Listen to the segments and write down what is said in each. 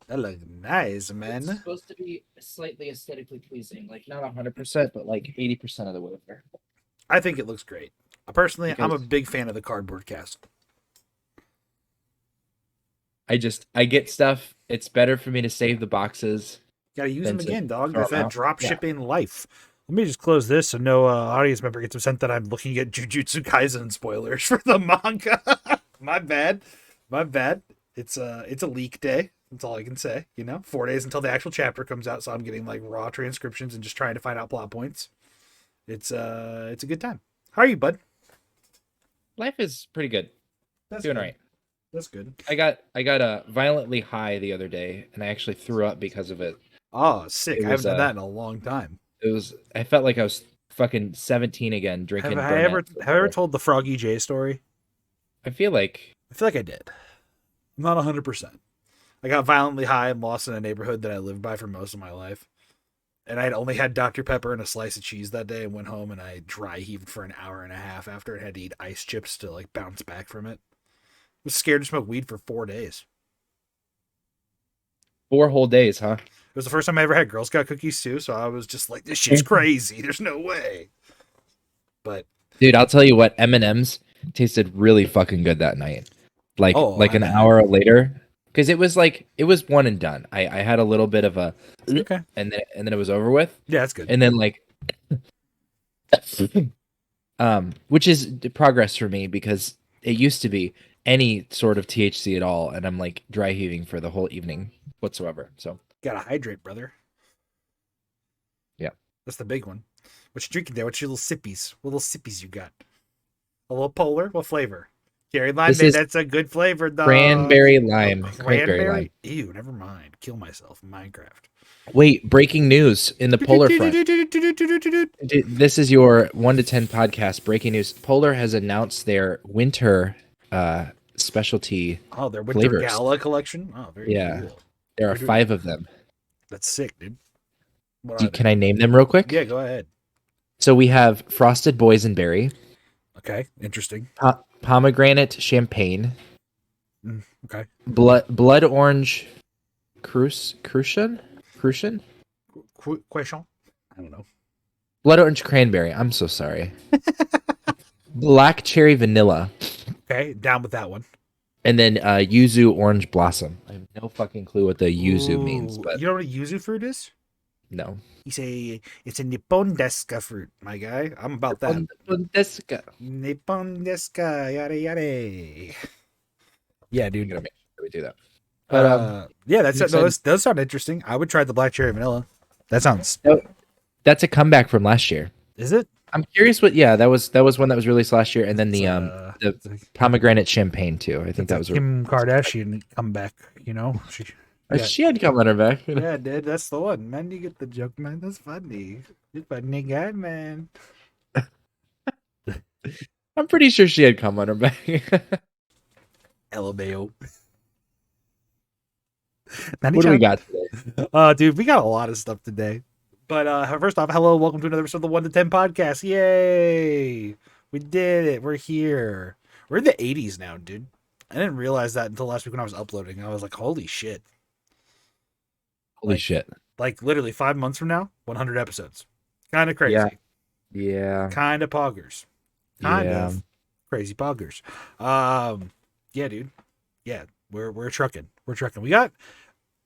That look nice, It's man. supposed to be slightly aesthetically pleasing, like not 100%, but like 80% of the way there. I think it looks great. Personally, I'm Because a big fan of the cardboard cast. I get stuff. It's better for me to save the boxes Gotta use than them to again, dog. throw That's them that out. drop Yeah. shipping life. Let me just close this so no audience member gets upset that I'm looking at Jujutsu Kaisen spoilers for the manga. My bad. My bad. It's a leak day. That's all I can say. 4 days until the actual chapter comes out, so I'm getting like raw transcriptions and just trying to find out plot points. It's a good time. How are you, bud? Life is pretty good. That's Doing good. all right. That's good. I got a violently high the other day, and I actually threw up because of it. Oh, sick. It I was haven't done that in a long time. I felt like I was fucking 17 again, Have drinking I ever Burnett. have I ever told the Froggy J story? I feel like I feel like I did. I'm not 100%. I got violently high and lost in a neighborhood that I lived by for most of my life. And I had only had Dr. Pepper and a slice of cheese that day and went home and I dry heaved for an hour and a half after and had to eat ice chips to like bounce back from it. I was scared to smoke weed for 4 days. 4 whole days, huh? It was the first time I ever had Girl Scout cookies too, so I was just like, this shit's crazy. There's no way. But Dude, I'll tell you what, M&Ms tasted really fucking good that night. Like I an bet. hour later, because it was one and done. I had a little bit of a, Okay. and then it was over with, Yeah, that's good. and then like, which is progress for me because it used to be any sort of THC at all, and I'm like dry heaving for the whole evening whatsoever. So Gotta hydrate, brother. yeah, That's the big one. What you drinking there? What's your little sippies? What little sippies you got? A little polar? What flavor? Cherry lime, this man. is That's a good flavor, dog. cranberry A lime, cranberry lime. cranberry? Ew, never mind. Kill myself. Minecraft. Wait, breaking news in the polar front. This is your 1 to 10 podcast. Breaking news. Polar has announced their winter specialty Oh, their winter flavors. gala collection. Oh, very Yeah, cool. there are 5 of them. That's sick, dude. What are they? Can I name them real quick? Yeah, go ahead. So we have frosted boysenberry, Okay, interesting. pomegranate champagne, Okay. blood orange crucian, Question? I don't know. blood orange cranberry. I'm so sorry. Black cherry vanilla, Okay, down with that one. and then yuzu orange blossom. I have no fucking clue what the yuzu means, Ooh, but you know what a yuzu fruit is? no. It's a Nippon deska fruit, my guy. I'm about that. Bundesliga. Nippon deska, yada yada. Yeah, I'm dude. gonna make sure we do that. But Yeah, I'm excited. those does sound interesting. I would try the black cherry vanilla. That sounds. That's a comeback from last year. Is it? I'm curious what. Yeah, that was one that was released last year, and then the It's like, pomegranate champagne too. I think that it's was a Kim Kardashian comeback. She had come on her back. Yeah, dude, that's the one. Man, you get the joke, man. That's funny. You're a funny guy, man. I'm pretty sure she had come on her back. LMAO. What do we got today? Dude, we got a lot of stuff today. But first off, hello, welcome to another episode of the 1 to 10 podcast. Yay! We did it. We're here. We're in the 80s now, dude. I didn't realize that until last week when I was uploading. I was like, holy shit. Holy shit. Like literally 5 months from now, 100 episodes. Kind of crazy. Yeah. Kind of poggers. Kind of crazy poggers. Yeah, dude. Yeah, we're trucking. We're trucking.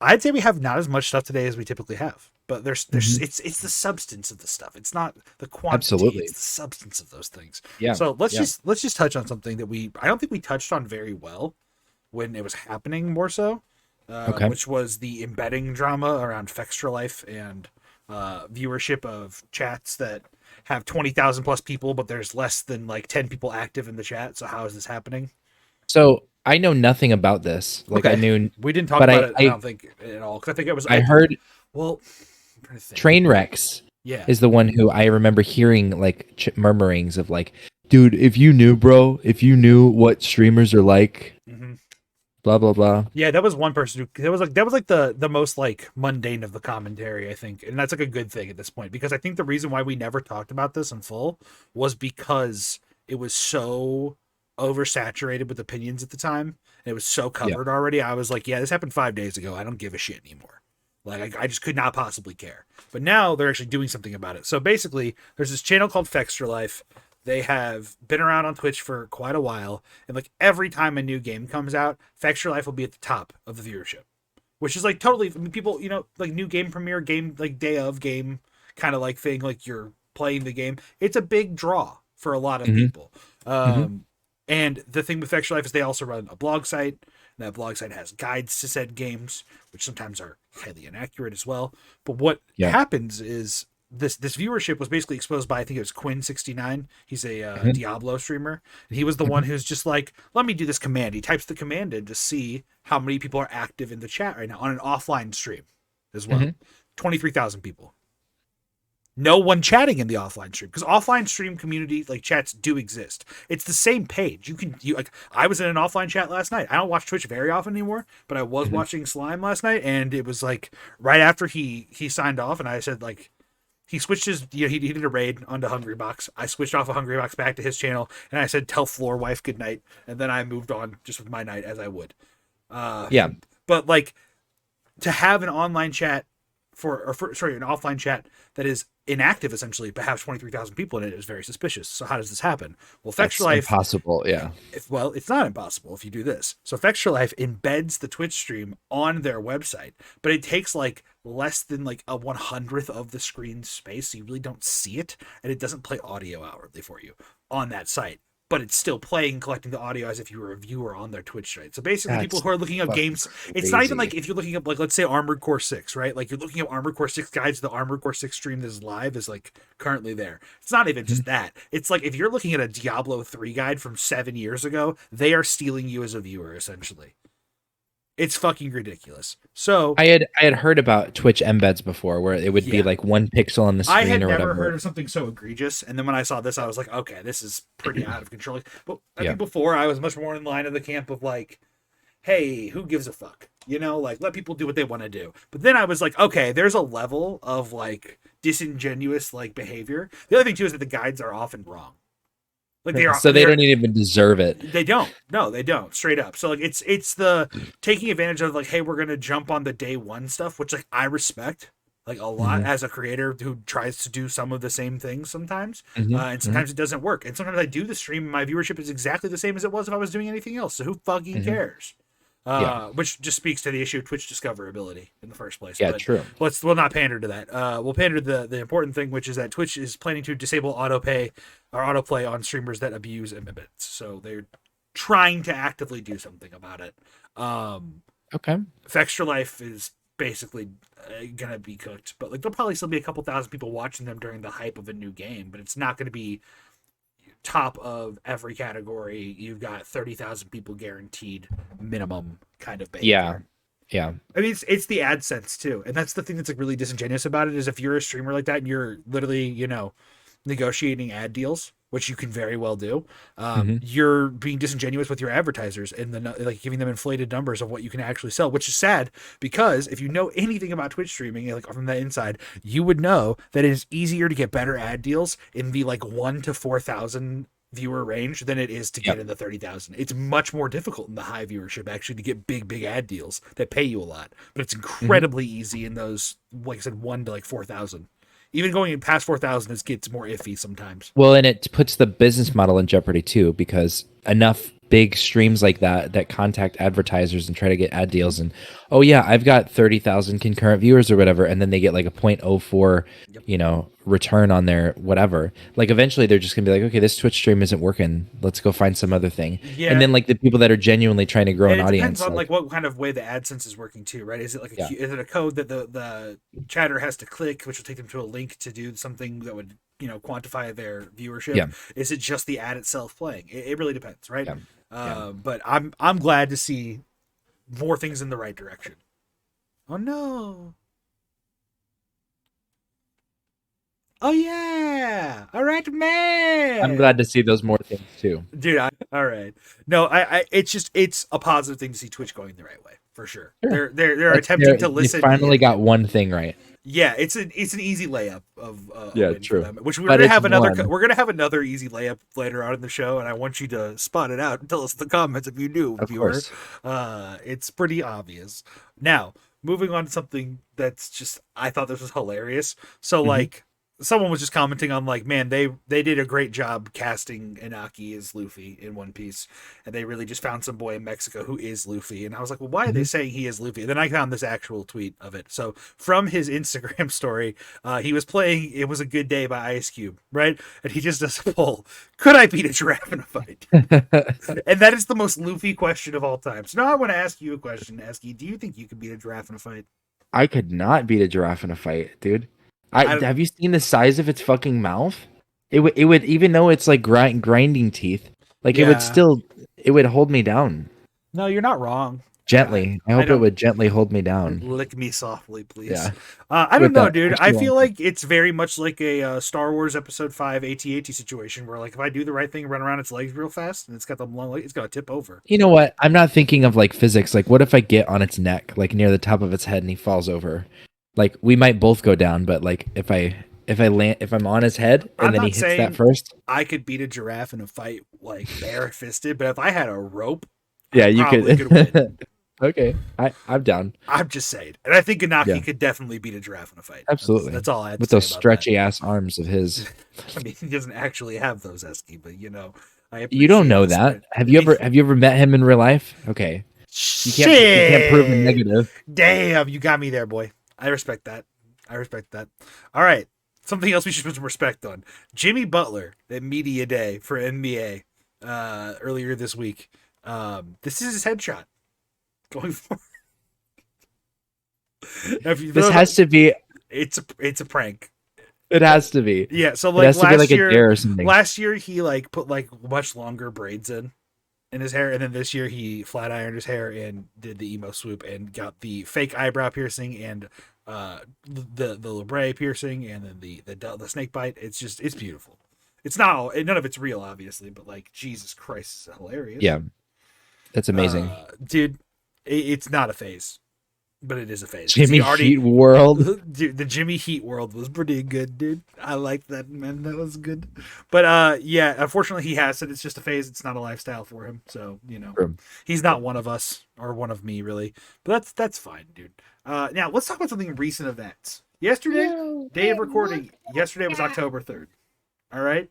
I'd say we have not as much stuff today as we typically have. But there's it's the substance of the stuff. It's not the quantity. Absolutely. It's the substance of those things. Yeah. So let's just touch on something that I don't think we touched on very well when it was happening more so. Which was the embedding drama around Fextra Life and viewership of chats that have 20,000 plus people, but there's less than like 10 people active in the chat. So how is this happening? So I know nothing about this. Like I knew we didn't talk about it. I don't think at all because I think it was. I heard. Well, I'm trying to think. Trainwrecks. Yeah. Is the one who I remember hearing like murmurings of like, dude, if you knew what streamers are like, blah blah blah. Yeah, that was one person who that was like the most like mundane of the commentary, I think, and that's like a good thing at this point because I think the reason why we never talked about this in full was because it was so oversaturated with opinions at the time. And it was so Yeah. covered already. I was like, yeah, this happened 5 days ago. I don't give a shit anymore. Like, I just could not possibly care. But now they're actually doing something about it. So basically, there's this channel called Fextra Life. They have been around on Twitch for quite a while. And like every time a new game comes out, Fextra Life will be at the top of the viewership, which is like totally, I mean, people, like new game premiere, game, like day of game kind of like thing, like you're playing the game. It's a big draw for a lot of Mm-hmm. people. Mm-hmm. And the thing with Fextra Life is they also run a blog site. And that blog site has guides to said games, which sometimes are highly inaccurate as well. But what Yeah. happens is this viewership was basically exposed by, I think it was Quinn69. He's a Mm-hmm. Diablo streamer. And he was the Mm-hmm. one who's just like, let me do this command. He types the command in to see how many people are active in the chat right now on an offline stream as well. Mm-hmm. 23,000 people. No one chatting in the offline stream, because offline stream community like chats do exist. It's the same page. You like, I was in an offline chat last night. I don't watch Twitch very often anymore, but I was Mm-hmm. watching Slime last night, and it was like right after he signed off, and I said like he switched his he did a raid onto Hungrybox. I switched off of Hungrybox back to his channel, and I said tell Floor Wife good night, and then I moved on just with my night as I would. Yeah. But like to have an online chat an offline chat that is inactive essentially, but have 23,000 people in it is very suspicious. So how does this happen? Well, That's Fextra Life, impossible. Yeah. well, it's not impossible if you do this. So Fextra Life embeds the Twitch stream on their website, but it takes like less than like a 100th of the screen space, so you really don't see it, and it doesn't play audio outwardly for you on that site. But it's still playing, collecting the audio as if you were a viewer on their Twitch site. So basically, That's people who are looking up fucking games, it's not even crazy. like if you're looking up, like, let's say Armored Core 6, right? Like you're looking up Armored Core 6 guides, the Armored Core 6 stream that is live is like currently there. It's not even just that. It's like if you're looking at a Diablo 3 guide from 7 years ago, they are stealing you as a viewer, essentially. It's fucking ridiculous. So I had heard about Twitch embeds before, where it would be Yeah. like one pixel on the screen I had or never whatever. heard of something so egregious, and then when I saw this, I was like, okay, this is pretty out of control. But I Yeah. think before I was much more in line of the camp of like, hey, who gives a fuck? Like let people do what they want to do. But then I was like, okay, there's a level of like disingenuous like behavior. The other thing too is that the guides are often wrong. Like they are, So they don't even deserve it. They don't. No, they don't. Straight up. So like it's the taking advantage of like, hey, we're gonna jump on the day one stuff, which like I respect like a lot Mhm. as a creator who tries to do some of the same things sometimes, Mhm. and sometimes it doesn't work. And sometimes I do the stream, and my viewership is exactly the same as it was if I was doing anything else. So who fucking Mhm. cares? Yeah. Which just speaks to the issue of Twitch discoverability in the first place. Yeah, But true. we'll not pander to that. We'll pander to the important thing, which is that Twitch is planning to disable autopay or autoplay on streamers that abuse embeds. So they're trying to actively do something about it. Okay. Fextra Life is basically gonna be cooked, but like there'll probably still be a couple thousand people watching them during the hype of a new game, but it's not going to be top of every category. You've got 30,000 people guaranteed minimum kind of behavior. Yeah. Yeah. I mean, it's the AdSense too, and that's the thing that's like really disingenuous about it is if you're a streamer like that and you're literally negotiating ad deals, which you can very well do, you're being disingenuous with your advertisers and then like giving them inflated numbers of what you can actually sell, which is sad because if you know anything about Twitch streaming, like from the inside, you would know that it is easier to get better ad deals in the like 1 to 4,000 viewer range than it is to get in the 30,000. It's much more difficult in the high viewership actually to get big ad deals that pay you a lot, but it's incredibly easy in those, like I said, 1 to like 4,000. Even going past 4,000 gets more iffy sometimes. Well, and it puts the business model in jeopardy too, because enough big streams like that contact advertisers and try to get ad deals, and oh yeah, I've got 30,000 concurrent viewers or whatever, and then they get like a 0.04, return on their whatever. Like eventually they're just gonna be like, okay, this Twitch stream isn't working. Let's go find some other thing. Yeah. And then like the people that are genuinely trying to grow And an it audience, depends on like what kind of way the AdSense is working too, right? Is it like Yeah. is it a code that the chatter has to click, which will take them to a link to do something that would quantify their viewership? Yeah. Is it just the ad itself playing? It really depends, right? Yeah. But I'm glad to see more things in the right direction. Oh no. Oh yeah! All right, man. I'm glad to see those more things too. Dude. All right. No, it's a positive thing to see Twitch going the right way for sure. Sure. They're attempting to listen. They finally got one thing right. Yeah, it's an easy layup of a Yeah, win for true. them. Which But it's one. we're gonna have another easy layup later on in the show, and I want you to spot it out and tell us in the comments if you do, Of viewer. course. It's pretty obvious. Now, moving on to something that's just I thought this was hilarious. So Mhm. like someone was just commenting on like, man, they did a great job casting Inaki as Luffy in One Piece, and they really just found some boy in Mexico who is Luffy. And I was like, well, why are they Mhm. saying he is Luffy? And then I found this actual tweet of it. So from his Instagram story, he was playing "It Was a Good Day" by Ice Cube, right? And he just does a poll: could I beat a giraffe in a fight? And that is the most Luffy question of all time. So now I want to ask you a question, Eski. Do you think you could beat a giraffe in a fight? I could not beat a giraffe in a fight, dude. I Have you seen the size of its fucking mouth? It would even though it's like grinding teeth, like Yeah. it would hold me down No, you're not wrong. gently. I I hope it don't would gently hold me down. lick me softly, please. Yeah, I don't with know, that dude. I extra feel long. like it's very much like a Star Wars Episode 5 AT-AT situation where, like, if I do the right thing, run around its legs real fast, and it's got the long leg, it's gonna tip over. You know what? I'm not thinking of like physics. Like, what if I get on its neck, like near the top of its head, and he falls over? Like, we might both go down, but like if I'm on his head and I'm then he not hits that saying first, I could beat a giraffe in a fight like bare fisted, but if I had a rope, I yeah, you probably could win. could. Okay, I'm down. I'm just saying, and I think Yeah, Inaki could definitely beat a giraffe in a fight. absolutely. That's all I have to With say those about that. stretchy ass arms of his. I mean, he doesn't actually have those, Eski, but I You don't appreciate know the that. spirit. Have you ever met him in real life? Okay. You can't prove a Shit! negative. Damn, you got me there, boy. I respect that. I respect that. All right, something else we should put some respect on. Jimmy Butler at Media Day for NBA earlier this week. This is his headshot going for. If you This know, has to be it's a prank. it has to be. Yeah, so It like has to be like a dare or something. last year he like put like much longer braids in his hair, and then this year he flat ironed his hair and did the emo swoop and got the fake eyebrow piercing and the labrae piercing and then the snake bite. It's beautiful. It's not all, none of it's real, obviously, but like Jesus Christ, it's hilarious. Yeah, that's amazing. Dude, it's not a phase, but it is a phase because he Jimmy already. Heat World. Dude, the Jimmy Heat world was pretty good, dude. I like that, man. That was good. But yeah, unfortunately he has said it's just a phase. It's not a lifestyle for him. So, he's not one of us or one of me really. But that's fine, dude. Now let's talk about something recent events. Yesterday, day of recording, yesterday was October 3rd. All right?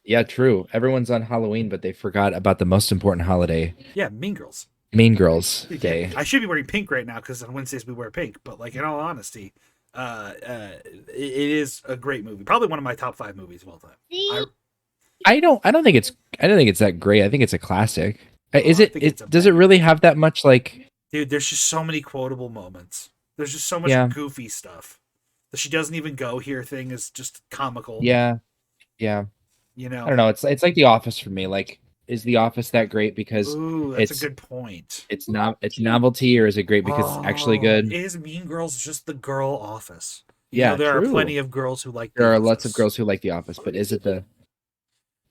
Yeah, true. Everyone's on Halloween, but they forgot about the most important holiday, Yeah, Mean Girls. Mean Girls Yeah, Day. I should be wearing pink right now because on Wednesdays we wear pink. But like in all honesty, it is a great movie. Probably one of my top 5 movies of all time. I don't think it's that great. I think it's a classic. Is I it? think it's a Does it banger. really have that much like? Dude, there's just so many quotable moments. There's just so much Yeah, goofy stuff. The "she doesn't even go here" thing is just comical. yeah, yeah. You I know. don't know. It's like The Office for me. Like, is The Office that great because Ooh, that's a it's good point. it's novelty, or is it great because it's actually Oh, good? is Mean Girls just the girl Office? Yeah, There are true. plenty of girls who like The There are lots of Office. girls who like The Office, but is it the?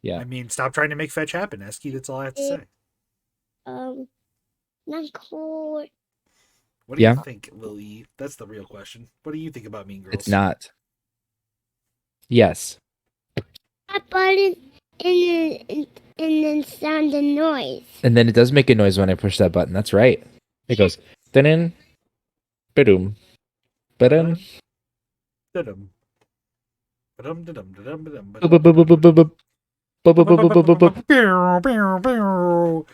Yeah. I mean, stop trying to make fetch happen, Eski. That's all I have to say. Not cool. What do Yeah. you think, Lily? That's the real question. What do you think about Mean Girls? It's not. Yes. I button and then sound the noise. And then it does make a noise when I push that button. That's right. It goes dun ba-doom, ba-dum, Dum. Ba-dum, da-dum, da-dum, ba-dum, ba-dum. bu-bu-bu-bu-bu-bu, bu-bu-bu-bu-bu-bu.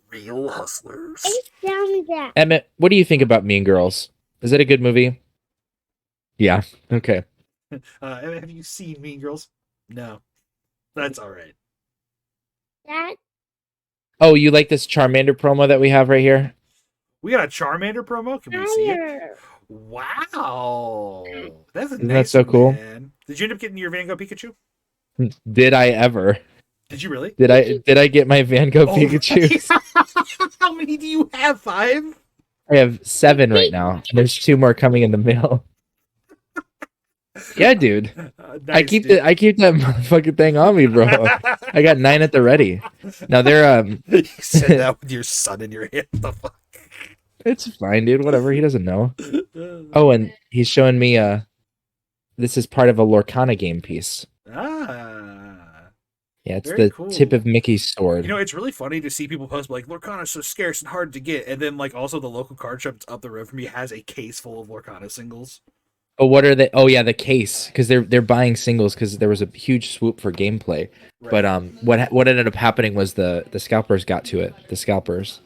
Real hustlers. It sounds that. Emmett, what do you think about Mean Girls? Is it a good movie? Yeah. Okay. Have you seen Mean Girls? No. That's all right. That Oh, you like this Charmander promo that we have right here? We got a Charmander promo. Can we see it? fire. Wow. That's Isn't that nice, so cool? man. Did you end up getting your Van Gogh Pikachu? Did I ever? Did you really? Did I get my Van Gogh Oh, Pikachu? How many do you have? 5? I have 7 right now. There's 2 more coming in the mail. Yeah, dude. I keep dude. I keep that motherfucking thing on me, bro. I got 9 at the ready. Now they're You said that with your son in your hand. What the fuck? It's fine, dude. Whatever. He doesn't know. Oh, and he's showing me this is part of a Lorcana game piece. Ah, Yeah, it's very the tip of cool. Mickey's sword. You know, it's really funny to see people post like Lorcana's so scarce and hard to get, and then like also the local card shop that's up the road from me has a case full of Lorcana singles. Oh, what are they? Oh, yeah, the case because they're buying singles because there was a huge swoop for gameplay. Right. But what ended up happening was the scalpers got to it. The scalpers.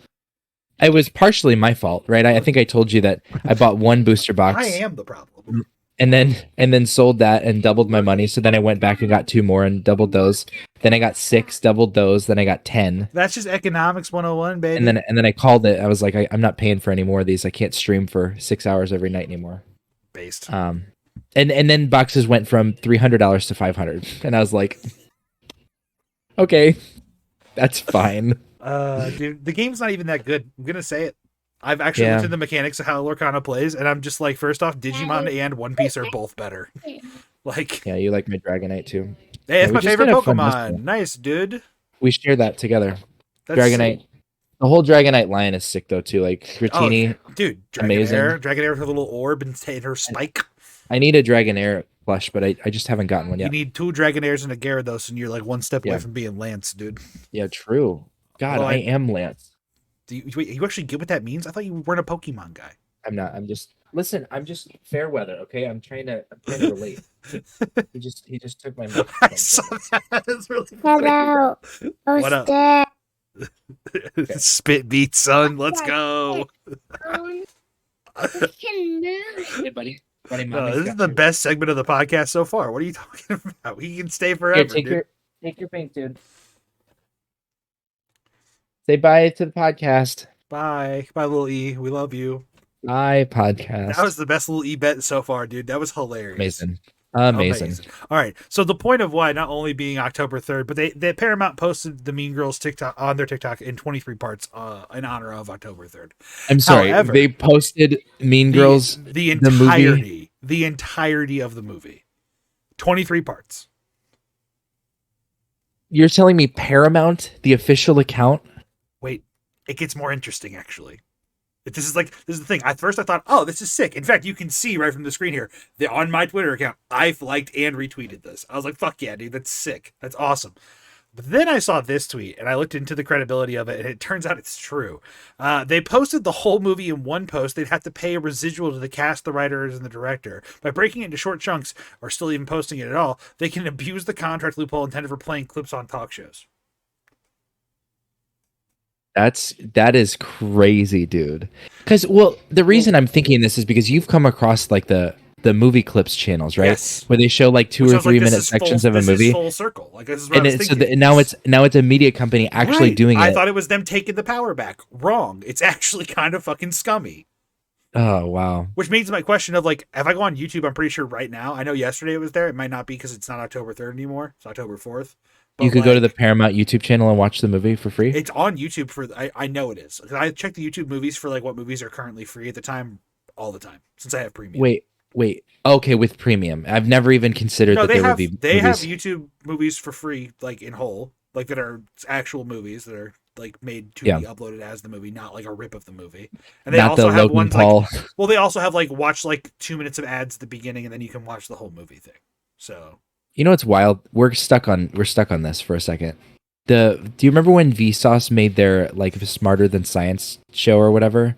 It was partially my fault, right? I think I told you that I bought one booster box. I am the problem. And then sold that and doubled my money. So then I went back and got 2 more and doubled those. Then I got 6, doubled those. Then I got 10. That's just economics 101, baby. And then I called it. I was like, I'm not paying for any more of these. I can't stream for 6 hours every night anymore. Based. And then boxes went from $300 to $500, and I was like, okay, that's fine. Dude, the game's not even that good. I'm gonna say it. I've actually looked into the mechanics of how Lorcana plays, and I'm just like, first off, Digimon and One Piece are both better. Like, yeah, you like my Dragonite too. Hey, it's my favorite Pokemon. Pokemon. Nice, dude. We share that together. That's Dragonite. So... The whole Dragonite line is sick though too. Like Dratini, dude, amazing. Dragonair with her little orb and her spike. I need a Dragonair plush, but I just haven't gotten one yet. You need 2 Dragonairs and a Gyarados, and you're like one step away from being Lance, dude. Yeah, true. God, I am Lance. You actually get what that means? I thought you weren't a Pokemon guy. I'm not. I'm just fair weather. Okay, I'm trying to relate. he just took my. I saw that. That's really funny. Hello. What up? There. Spit beat, son. Let's go. I can move. Hey, buddy. This is the best segment of the podcast so far. What are you talking about? We can stay forever. Here, take your pink, dude. Say bye to the podcast. Bye, little E. We love you. Bye, podcast. That was the best little E bet so far, dude. That was hilarious. Amazing. All right. So the point of why not only being October 3rd, but they Paramount posted the Mean Girls TikTok on their TikTok in 23 parts in honor of October 3rd. I'm sorry. However, they posted Mean Girls the entirety of the movie. 23 parts. You're telling me Paramount, the official account? Wait, it gets more interesting actually. This is the thing. At first I thought, oh, this is sick. In fact, you can see right from the screen here, on my Twitter account, I've liked and retweeted this. I was like, fuck yeah, dude, that's sick. That's awesome. But then I saw this tweet and I looked into the credibility of it, and it turns out it's true. They posted the whole movie in one post. They'd have to pay a residual to the cast, the writers, and the director. By breaking it into short chunks, or still even posting it at all, they can abuse the contract loophole intended for playing clips on talk shows. That is crazy, dude. Because the reason I'm thinking this is because you've come across like the movie clips channels, right? Yes. Where they show like 2 or 3 minute sections of a movie. Full circle. Like this is what I was thinking. Now it's a media company actually doing it. I thought it was them taking the power back. Wrong. It's actually kind of fucking scummy. Oh wow. Which means my question of like, if I go on YouTube, I'm pretty sure right now. I know yesterday it was there. It might not be because it's not October 3rd anymore. It's October 4th. But you could go to the Paramount YouTube channel and watch the movie for free. It's on YouTube I know it is. I check the YouTube movies for like what movies are currently free at the time, all the time, since I have premium. Wait. Okay, with premium, I've never even considered that there would be. They have YouTube movies for free, like in whole, like that are actual movies that are like made to be uploaded as the movie, not like a rip of the movie. And they not also the have Logan ones Paul. like, they also have like watch like 2 minutes of ads at the beginning, and then you can watch the whole movie thing. So. You know what's wild? We're stuck on this for a second. Do you remember when Vsauce made their like Smarter Than Science show or whatever?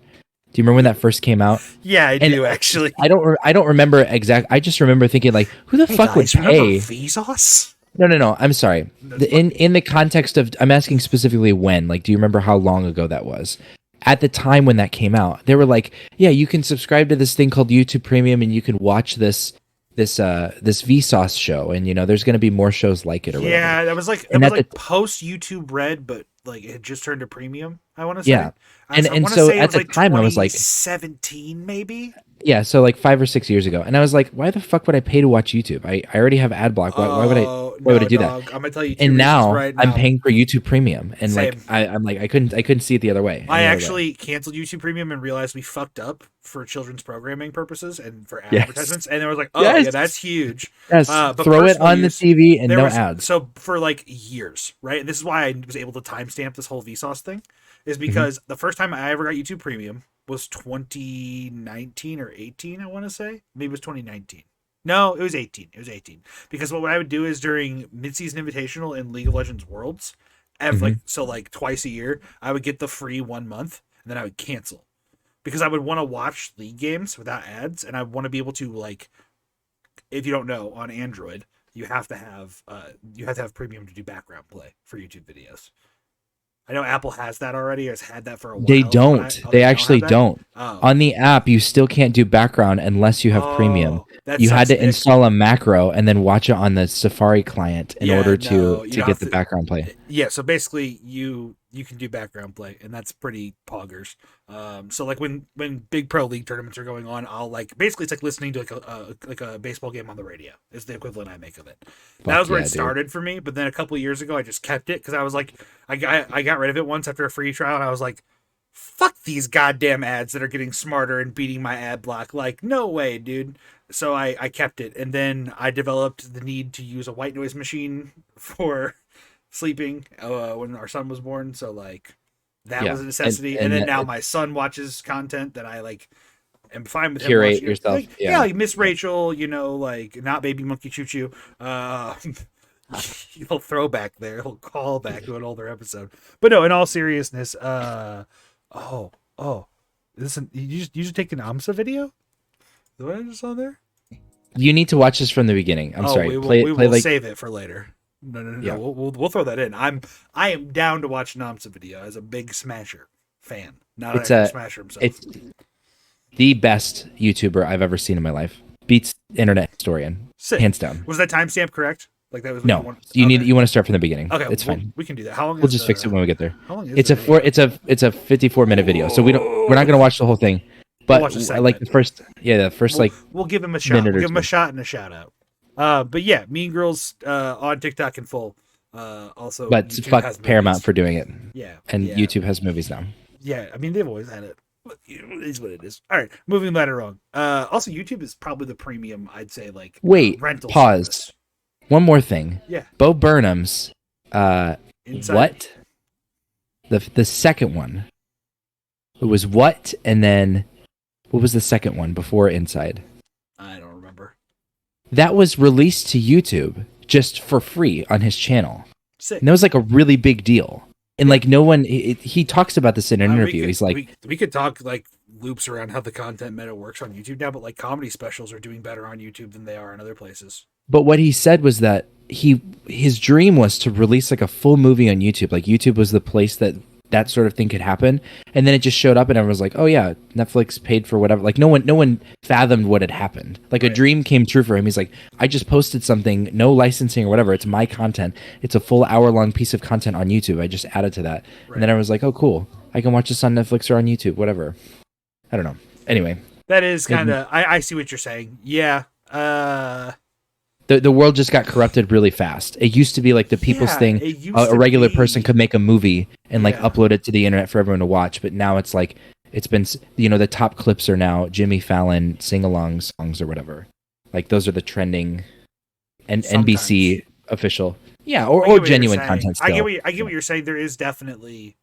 Do you remember when that first came out? Yeah, I do actually. I don't remember I just remember thinking like, who the fuck would pay Vsauce? No. I'm sorry. In the context of, I'm asking specifically when. Like, do you remember how long ago that was? At the time when that came out, they were like, yeah, you can subscribe to this thing called YouTube Premium, and you can watch this Vsauce show, and there's going to be more shows like it or whatever. Yeah, that was like post YouTube Red, but like it had just turned to premium, I want to say. Yeah. And so at the time I was like 17 maybe. Yeah, so like 5 or 6 years ago. And I was like, why the fuck would I pay to watch YouTube? I already have ad block. Why would I do that? I'm gonna tell you and now right I'm paying for YouTube Premium, and Same. like I'm like I couldn't see it the other way. I actually canceled YouTube Premium and realized we fucked up for children's programming purposes and for advertisements, and I was like, yeah, that's huge. Yes, but throw it on the TV and no ads. So for like years, right? And this is why I was able to timestamp this whole Vsauce thing, is because the first time I ever got YouTube Premium, was 2019 or 18, I want to say. Maybe it was 2019. No, it was 18. It was 18. Because what I would do is during Midseason Invitational and League of Legends Worlds, like twice a year, I would get the free 1 month and then I would cancel. Because I would want to watch League games without ads, and I want to be able to, like, if you don't know, on Android, you have to have premium to do background play for YouTube videos. I know Apple has that already, or has had that for a while. They don't. They actually don't. Oh. On the app, you still can't do background unless you have premium. You had to install a macro and then watch it on the Safari client in order to get the background play. Yeah, so basically you can do background play, and that's pretty poggers. So like when big pro league tournaments are going on, I'll basically it's like listening to like a baseball game on the radio is the equivalent I make of it. That was where it started for me, but then a couple of years ago I just kept it because I was like I got rid of it once after a free trial, and I was like, fuck these goddamn ads that are getting smarter and beating my ad block. Like, no way, dude. So I kept it, and then I developed the need to use a white noise machine for sleeping when our son was born. So like that was a necessity. And then now my son watches content that I like am fine with him curate watching. yourself. Like Miss Rachel, like not Baby Monkey Choo Choo. He'll throw back there. He'll call back to an older episode. But no, in all seriousness, listen, you just take an AMSA video? The one I just saw there? You need to watch this from the beginning. I'm sorry. We will save it for later. No. Yeah. We'll throw that in. I am down to watch an AMSA video as a big Smasher fan. Not Smasher himself. It's the best YouTuber I've ever seen in my life. Beats Internet Historian. Sick. Hands down. Was that timestamp correct? Like that was no. You want to start from the beginning. Okay, it's fine. We can do that. How long? We'll just fix it when we get there. How long is it's a 54-minute video, so we're not gonna watch the whole thing. But like the first we'll give him a shot. We'll give him a shot and a shout out. But yeah, Mean Girls on TikTok in full. Also, but fuck Paramount for doing it. Yeah, and YouTube has movies now. Yeah, I mean they've always had it. It is what it is. All right, moving right along. Also, YouTube is probably the premium. I'd say rental. Pause. Service. One more thing. Yeah. Bo Burnham's what? The second one. It was what, and then what was the second one before Inside? I don't remember. That was released to YouTube just for free on his channel. Sick. And that was like a really big deal. And like no one, he talks about this in an interview. He's like, we could talk like loops around how the content meta works on YouTube now, but like comedy specials are doing better on YouTube than they are in other places. But what he said was that his dream was to release like a full movie on YouTube. Like YouTube was the place that sort of thing could happen. And then it just showed up and everyone was like, oh yeah, Netflix paid for whatever. Like no one fathomed what had happened. Like a dream came true for him. He's like, I just posted something, no licensing or whatever. It's my content. It's a full hour-long piece of content on YouTube. I just added to that. Right. And then I was like, oh cool. I can watch this on Netflix or on YouTube, whatever. I don't know. Anyway. That is kind of, I see what you're saying. Yeah. The world just got corrupted really fast. It used to be like the people's thing. A regular person could make a movie and like upload it to the internet for everyone to watch. But now it's like, it's been, the top clips are now Jimmy Fallon sing-along songs or whatever. Like those are the trending and NBC official. Yeah, or genuine content still. I get what you're saying. There is definitely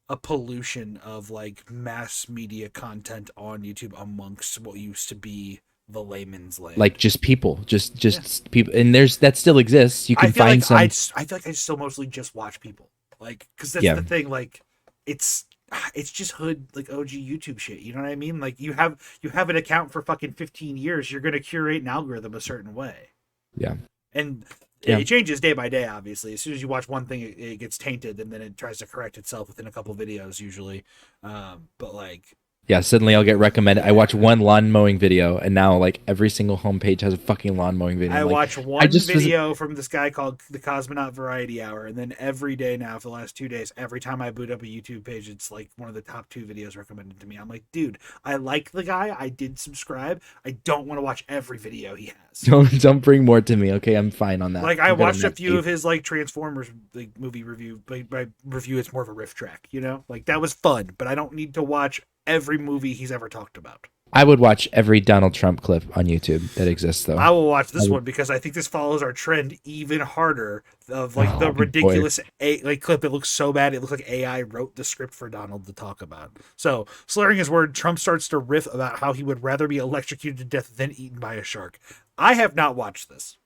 a pollution of like mass media content on YouTube amongst what used to be the layman's land, like just people, just people, and that still exists. You can find some. I feel like I still mostly just watch people, like because that's the thing. Like it's just hood like OG YouTube shit. You know what I mean? Like you have an account for fucking 15 years. You're gonna curate an algorithm a certain way. Yeah, and it changes day by day. Obviously, as soon as you watch one thing, it gets tainted, and then it tries to correct itself within a couple videos usually. But like. Yeah, suddenly I'll get recommended. I watch one lawn mowing video, and now like every single homepage has a fucking lawn mowing video. I watch one video from this guy called the Cosmonaut Variety Hour, and then every day now for the last 2 days, every time I boot up a YouTube page, it's like one of the top 2 videos recommended to me. I'm like, dude, I like the guy. I did subscribe. I don't want to watch every video he has. Don't bring more to me. Okay, I'm fine on that. Like I watched a few of his like Transformers like movie review. By review, it's more of a riff track. Like that was fun, but I don't need to watch every movie he's ever talked about. I would watch every Donald Trump clip on YouTube that exists, though. I will watch this I would- one because I think this follows our trend even harder of like the Oh, boy. ridiculous like clip. It looks so bad. It looks like AI wrote the script for Donald to talk about. So, slurring his word, Trump starts to riff about how he would rather be electrocuted to death than eaten by a shark. I have not watched this,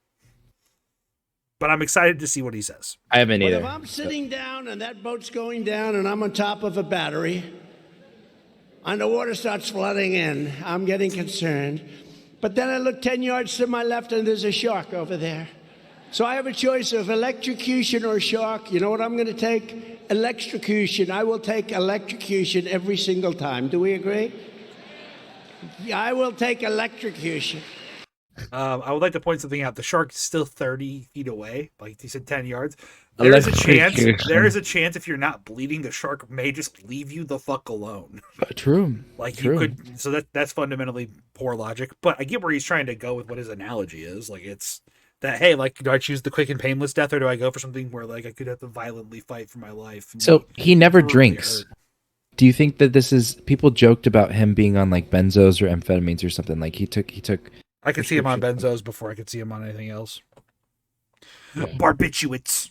but I'm excited to see what he says. I haven't But either. if I'm sitting down and that boat's going down and I'm on top of a battery and the water starts flooding in, I'm getting concerned. But then I look 10 yards to my left and there's a shark over there. So I have a choice of electrocution or shark. You know what I'm going to take? Electrocution. I will take electrocution every single time. Do we agree? I will take electrocution. I would like to point something out. The shark is still 30 feet away. Like he said, 10 yards. There is a chance. There is a chance if you're not bleeding, the shark may just leave you the fuck alone. True. Like True. you could. So that's fundamentally poor logic. But I get where he's trying to go with what his analogy is. Like it's that hey, like do I choose the quick and painless death or do I go for something where like I could have to violently fight for my life? So he never Really drinks. hurt. Do you think that this is people joked about him being on like benzos or amphetamines or something? Like he took I could see him on prescription. benzos before I could see him on anything else. Yeah. Barbiturates.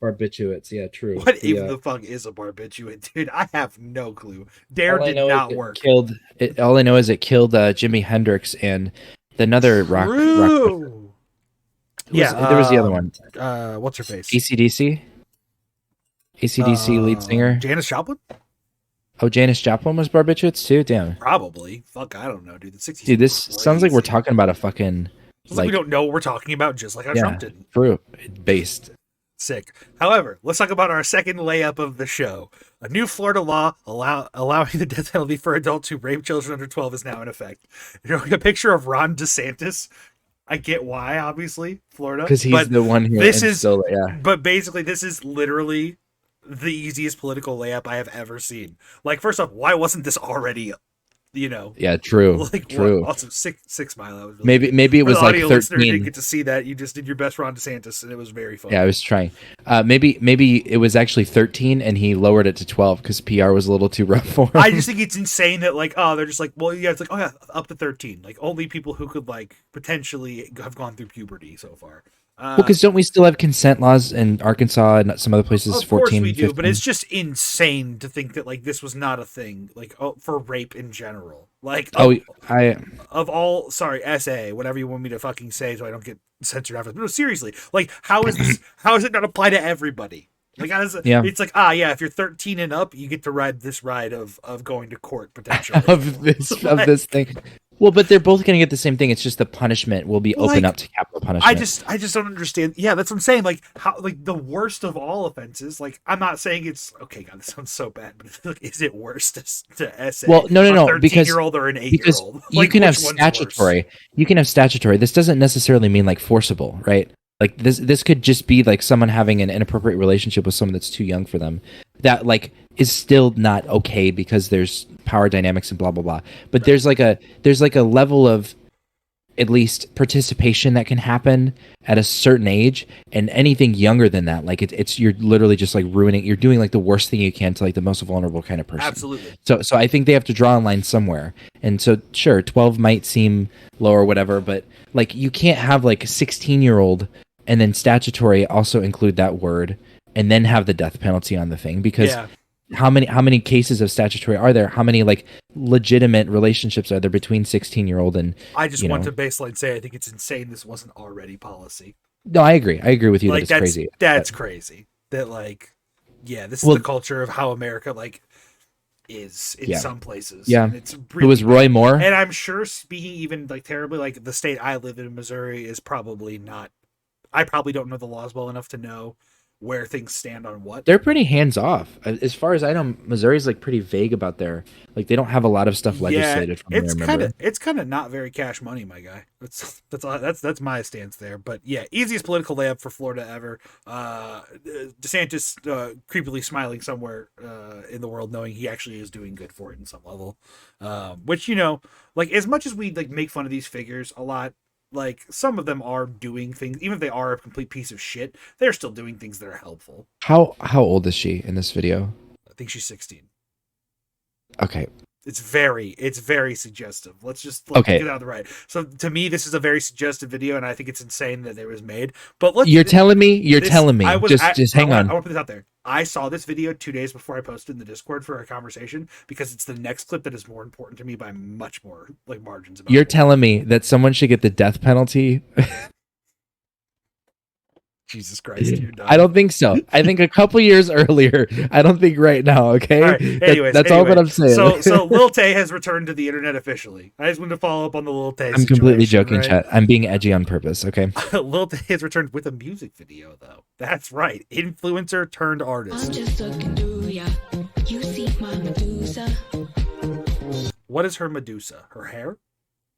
barbiturates. Yeah, true. What even the fuck is a barbiturate, dude? I have no clue. Dare all I did know is not it work. Killed it. All I know is it killed Jimi Hendrix and another rock. True. Yeah, there was the other one. What's her face? ACDC. ACDC lead singer. Janis Joplin. Oh, Janis Joplin was barbiturates too. Damn, Probably. Fuck, I don't know, dude. The 60s. dude, this were sounds like we're crazy. talking about a fucking Sounds like we don't know what we're talking about, just like how yeah, Trump didn't. fruit based. Sick. However, let's talk about our second layup of the show. A new Florida law allowing the death penalty for adults who rape children under 12 is now in effect. Showing a picture of Ron DeSantis. I get why, obviously, Florida. Because he's but the one who this is instilled it, yeah. But basically, this is literally the easiest political layup I have ever seen. Like, first off, why wasn't this already, Yeah, true. like True. Also, 6 Mile. I was really Maybe it For was the like audio listener who didn't 13. get to see that. You just did your best Ron DeSantis, and it was very fun. Yeah, I was trying. Maybe it was actually 13 and he lowered it to 12 because PR was a little too rough for him. I just think it's insane that like they're just like well yeah it's like oh yeah up to 13 like only people who could like potentially have gone through puberty so far. Well, because don't we still have consent laws in Arkansas and some other places? Of course 14, we do, 15? but it's just insane to think that like this was not a thing like for rape in general. Like of all SA whatever you want me to fucking say so I don't get censored after. No, seriously, like how is this? How does it not apply to everybody? Like how does it? Yeah. It's like yeah, if you're 13 and up, you get to ride this ride of going to court potentially of this thing. Well, but they're both going to get the same thing. It's just the punishment will be open up to capital punishment. I just don't understand. Yeah, that's what I'm saying. Like how like the worst of all offenses. Like I'm not saying it's okay. God, this sounds so bad. But like, is it worse to essay? Well, no, a because 13-year-old or an 8-year-old. because Like, you can have which one's statutory. worse? You can have statutory. This doesn't necessarily mean like forcible, right? Like this could just be like someone having an inappropriate relationship with someone that's too young for them. That like is still not okay because there's power dynamics and blah blah blah. But there's like a level of at least participation that can happen at a certain age, and anything younger than that, like it's you're literally just like ruining. You're doing like the worst thing you can to like the most vulnerable kind of person. Absolutely. So I think they have to draw a line somewhere. And so sure, 12 might seem low or whatever, but like you can't have like a 16-year-old and then statutory also include that word and then have the death penalty on the thing because Yeah. how many cases of statutory are there? How many like legitimate relationships are there between 16-year-old and I just you want know? to baseline say I think it's insane this wasn't already policy. No, I agree with you Like that it's crazy. That's But- crazy. That like yeah, this is Well- the culture of how America like is in Yeah. some places. Yeah. And it's It was Roy Moore. And I'm sure speaking even like terribly, like the state I live in, Missouri, is probably not. I probably don't know the laws well enough to know where things stand on what. They're pretty hands off. As far as I know, Missouri's like pretty vague about their like they don't have a lot of stuff legislated from what I remember. It's kind of not very cash money, my guy. That's my stance there. But yeah, easiest political layup for Florida ever. DeSantis creepily smiling somewhere in the world, knowing he actually is doing good for it in some level. Which like as much as we like make fun of these figures a lot. Like some of them are doing things, even if they are a complete piece of shit, they're still doing things that are helpful. How old is she in this video? I think she's 16. Okay. It's very suggestive. Let's just Okay. get out of the right. So to me, this is a very suggestive video, and I think it's insane that it was made. But You're telling me. Just hang on. I want to put this out there. I saw this video 2 days before I posted in the Discord for a conversation because it's the next clip that is more important to me by much more like margins. You're telling me that someone should get the death penalty? Jesus Christ, dude. I don't think so. I think a couple years earlier. I don't think right now. Okay. All right. Anyways, that's all that I'm saying. So Lil Tay has returned to the internet officially. I just wanted to follow up on the Lil Tay. I'm completely joking, right? chat. I'm being edgy on purpose. Okay. Lil Tay has returned with a music video, though. That's right. Influencer turned artist. I'm just looking through ya. You see my Medusa. What is her Medusa? Her hair?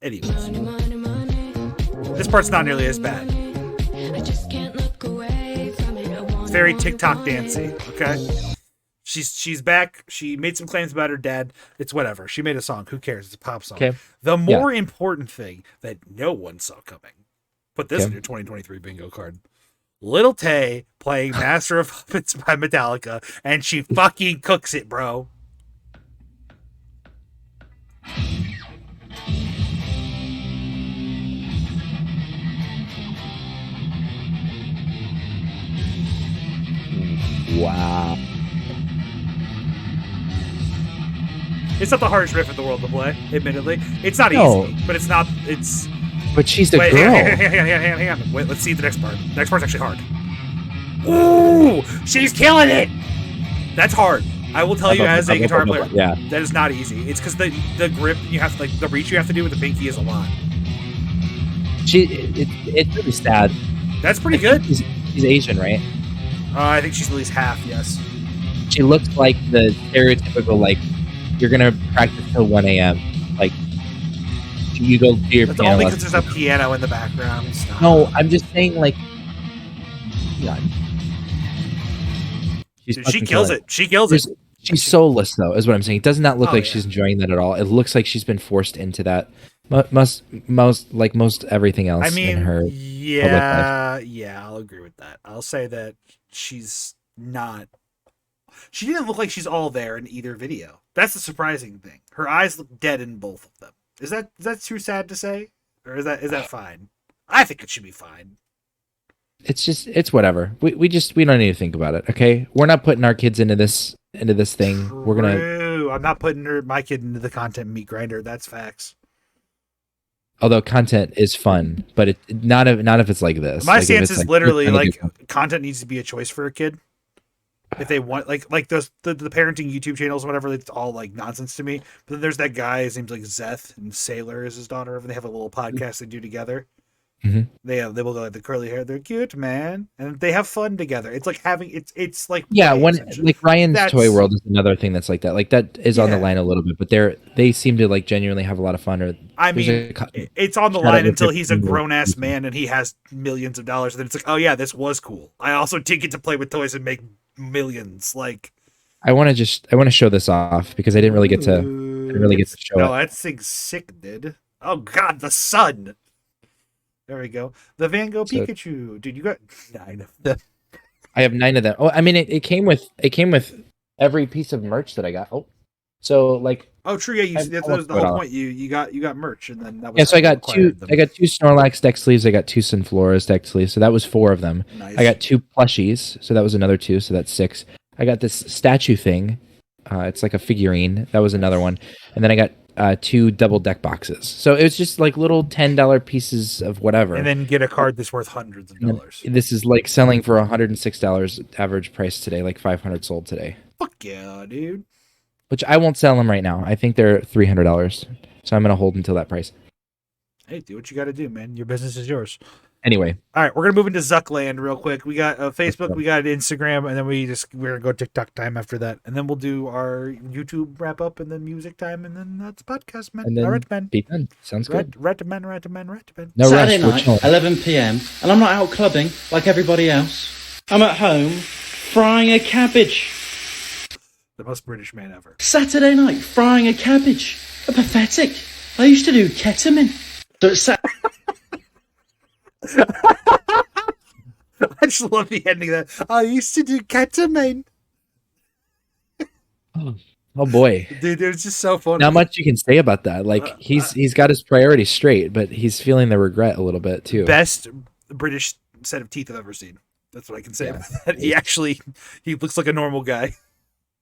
Anyways, Money, money, money. this part's not nearly as bad. I just can't look away from it. It's very TikTok dancey. Okay. She's back. She made some claims about her dad. It's whatever. She made a song. Who cares? It's a pop song. Okay. The more important thing that no one saw coming. Put this Okay. in your 2023 bingo card. Little Tay playing Master of Puppets by Metallica, and she fucking cooks it, bro. Wow. It's not the hardest riff in the world to play, admittedly. It's not No. easy, but it's not. It's. But she's the Wait, girl. hang on. Wait, let's see the next part. Next part's actually hard. Ooh, she's killing it. That's hard. I will tell you as a guitar player, Yeah. that is not easy. It's because the grip you have to, like, the reach you have to do with the pinky is a lot. It's really sad. That's pretty good. She's Asian, right? I think she's at least half. Yes. She looks like the stereotypical, like, you're gonna practice till 1 a.m. Like, you go do your That's piano only because lessons. there's a piano in the background. Stop. No, I'm just saying, like, yeah. She's Dude, she fucking kills killing it. She kills it. She's soulless, though, is what I'm saying. It does not look Oh, like yeah. she's enjoying that at all. It looks like she's been forced into that. Most everything else I mean, in her. yeah, I'll agree with that. I'll say that she's not. She didn't look like she's all there in either video. That's the surprising thing. Her eyes look dead in both of them. Is that too sad to say, or is that fine? I think it should be fine. It's whatever. We don't need to think about it. Okay, we're not putting our kids into this thing. We're gonna. True. I'm not putting my kid into the content meat grinder. That's facts. Although content is fun, but not if it's like this. My Like, if stance it's is like, literally we're trying to like content needs to be a choice for a kid. If they want, like those the parenting YouTube channels or whatever, it's all like nonsense to me. But then there's that guy. His name's like Zeth, and Sailor is his daughter. And they have a little podcast they do together. Mhm. They will go like the curly hair. They're cute, man, and they have fun together. It's like having it's like Yeah, play, when essentially. like Ryan's That's- Toy World is another thing that's like that. Like that is on the Yeah. line a little bit, but they seem to like genuinely have a lot of fun. Or I there's mean, a it's on the shout out line to until he's a 15-year-old grown ass man and he has millions of dollars. And then it's like, oh yeah, this was cool. I also did get to play with toys and make millions. Like, I want to show this off because I didn't really get to show no, it. that thing's sick, dude. Oh god, the sun. There we go. The Van Gogh So- Pikachu, dude. You got 9 of them. I have 9 of them. Oh, I mean, it came with every piece of merch that I got. Oh, so like Oh, true. Yeah, I that almost was the put it whole on. point. You got merch, and then that was yeah. So I got required two. them. I got 2 Snorlax deck sleeves. I got 2 Sunfloras deck sleeves. So that was 4 of them. Nice. I got 2 plushies. So that was another 2. So that's 6. I got this statue thing. It's like a figurine. That was another one. And then I got 2 double deck boxes. So it was just like little $10 pieces of whatever. and then get a card that's worth hundreds of dollars. This is like selling for $106 average price today, like 500 sold today. Fuck yeah, dude. Which I won't sell them right now. I think they're $300. So I'm gonna hold until that price. Hey, do what you got to do, man. Your business is yours. Anyway, All right, we're gonna move into Zuckland real quick. We got Facebook, we got Instagram, and then we're gonna go TikTok time after that, and then we'll do our YouTube wrap up, and then music time, and then that's podcast, man. and then All right, man. be done. Sounds good. Recommend. No Saturday rush. We're night, chilling. 11 p.m., and I'm not out clubbing like everybody else. I'm at home frying a cabbage. The most British man ever. Saturday night, frying a cabbage. Pathetic. I used to do ketamine. So it's I just love the ending of that. I used to do ketamine. Oh boy. Dude, it was just so funny. Not much you can say about that. Like he's got his priorities straight, but he's feeling the regret a little bit too. Best British set of teeth I've ever seen. That's what I can say about that. He looks like a normal guy,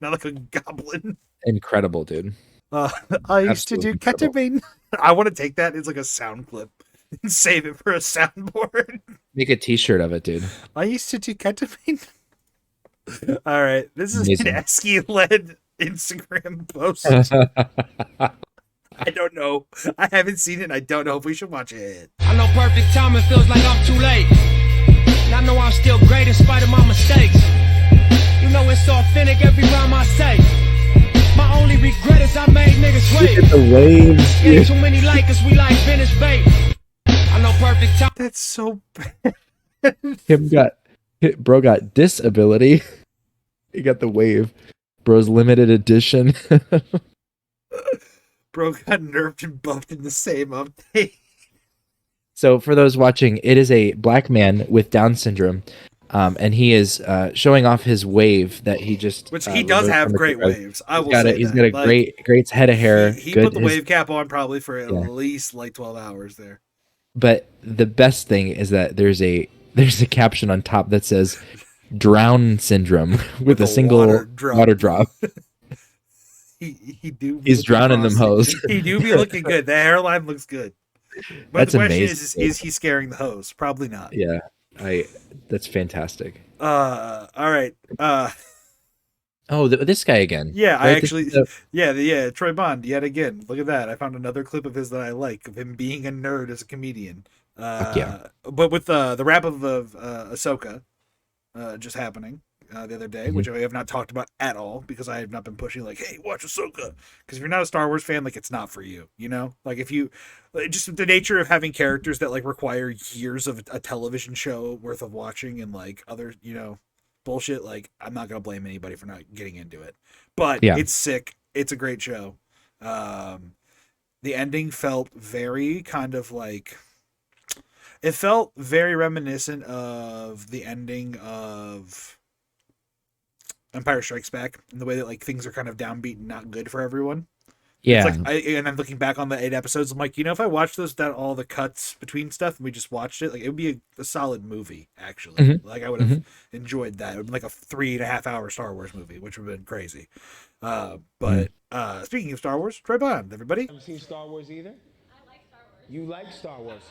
not like a goblin. Incredible, dude. I used to do Absolutely incredible. ketamine. I want to take that as like a sound clip and save it for a soundboard. Make a T-shirt of it, dude. I used to do ketamine. All right, this is Amazing. an Eski-led Instagram post. I don't know. I haven't seen it. And I don't know if we should watch it. I know perfect timing feels like I'm too late. And I know I'm still great in spite of my mistakes. You know it's authentic every rhyme I say. My only regret is I made niggas wait. Look at the waves. Ain't too many likers, we like finished bait. I know perfect time. That's so bad. Bro got disability. He got the wave. Bro's limited edition. Bro got nerfed and buffed in the same update. So for those watching, it is a black man with Down syndrome, and he is showing off his wave that he just. Which he does removed have from the great crowd. waves. I will say he's that. got a Like, great head of hair. He good, put the his- wave cap on probably for at Yeah. least like 12 hours there. But the best thing is that there's a caption on top that says "Drown syndrome" with a single water drop. He do. He's drowning them hoes. He do be looking good. The hairline looks good. But That's the question amazing. is he scaring the hose? Probably not. Yeah, that's fantastic. All right. Oh, this guy again. Yeah, I Right, this actually, is the- yeah, Troy Bond yet again. Look at that. I found another clip of his that I like of him being a nerd as a comedian. yeah. But with the wrap of Ahsoka just happening the other day, which I have not talked about at all because I have not been pushing like, hey, watch Ahsoka. Because if you're not a Star Wars fan, like it's not for you, you know. Like if you just the nature of having characters that like require years of a television show worth of watching and like other bullshit. Like I'm not gonna blame anybody for not getting into it, but Yeah. it's sick. It's a great show. The ending felt very kind of like. It felt very reminiscent of the ending of Empire Strikes Back in the way that like things are kind of downbeat and not good for everyone. Yeah. It's like and I'm looking back on the 8 episodes, I'm like, if I watched those without all the cuts between stuff and we just watched it, like it would be a solid movie, actually. Mhm. Like I would have enjoyed that. It would be like a 3.5 hour Star Wars movie, which would have been crazy. But speaking of Star Wars, Troy Bond, everybody. Haven't seen Star Wars either? I like Star Wars. You like Star Wars?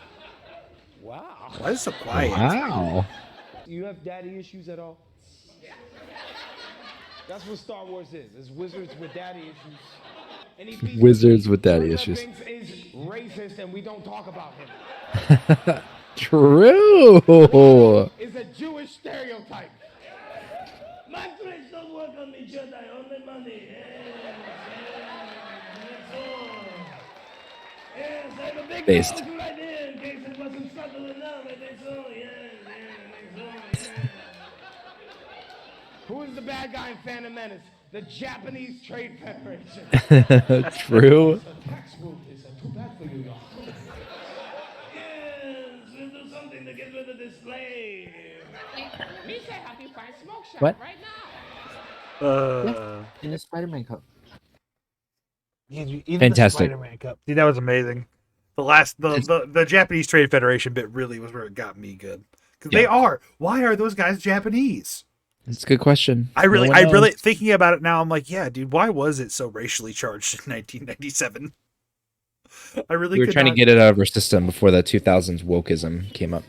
Wow. Why is it so quiet? Wow. Do you have daddy issues at all? That's what Star Wars is. It's wizards with daddy issues. And he beats Wizards with daddy Jar Jar issues. Binks is racist and we don't talk about him. True. It's a Jewish stereotype. My friends don't work on me, Jedi, only money. Yes, I have a big Based. nose right there in case it wasn't subtle enough. I think so, Who is the bad guy in Phantom Menace? The Japanese Trade Federation. True. The tax route is too bad for you, y'all. Yes, we'll do something to get rid of this slave. Me say help you find smoke shop What? right now. In a Spider-Man cup. Fantastic. Fantastic. Dude, that was amazing. The Japanese Trade Federation bit really was where it got me good. Because they are. Why are those guys Japanese? It's a good question. I really, No one knows. thinking about it now, I'm like, yeah, dude, why was it so racially charged in 1997? I really We were could trying to not- get it out of our system before the 2000s wokeism came up.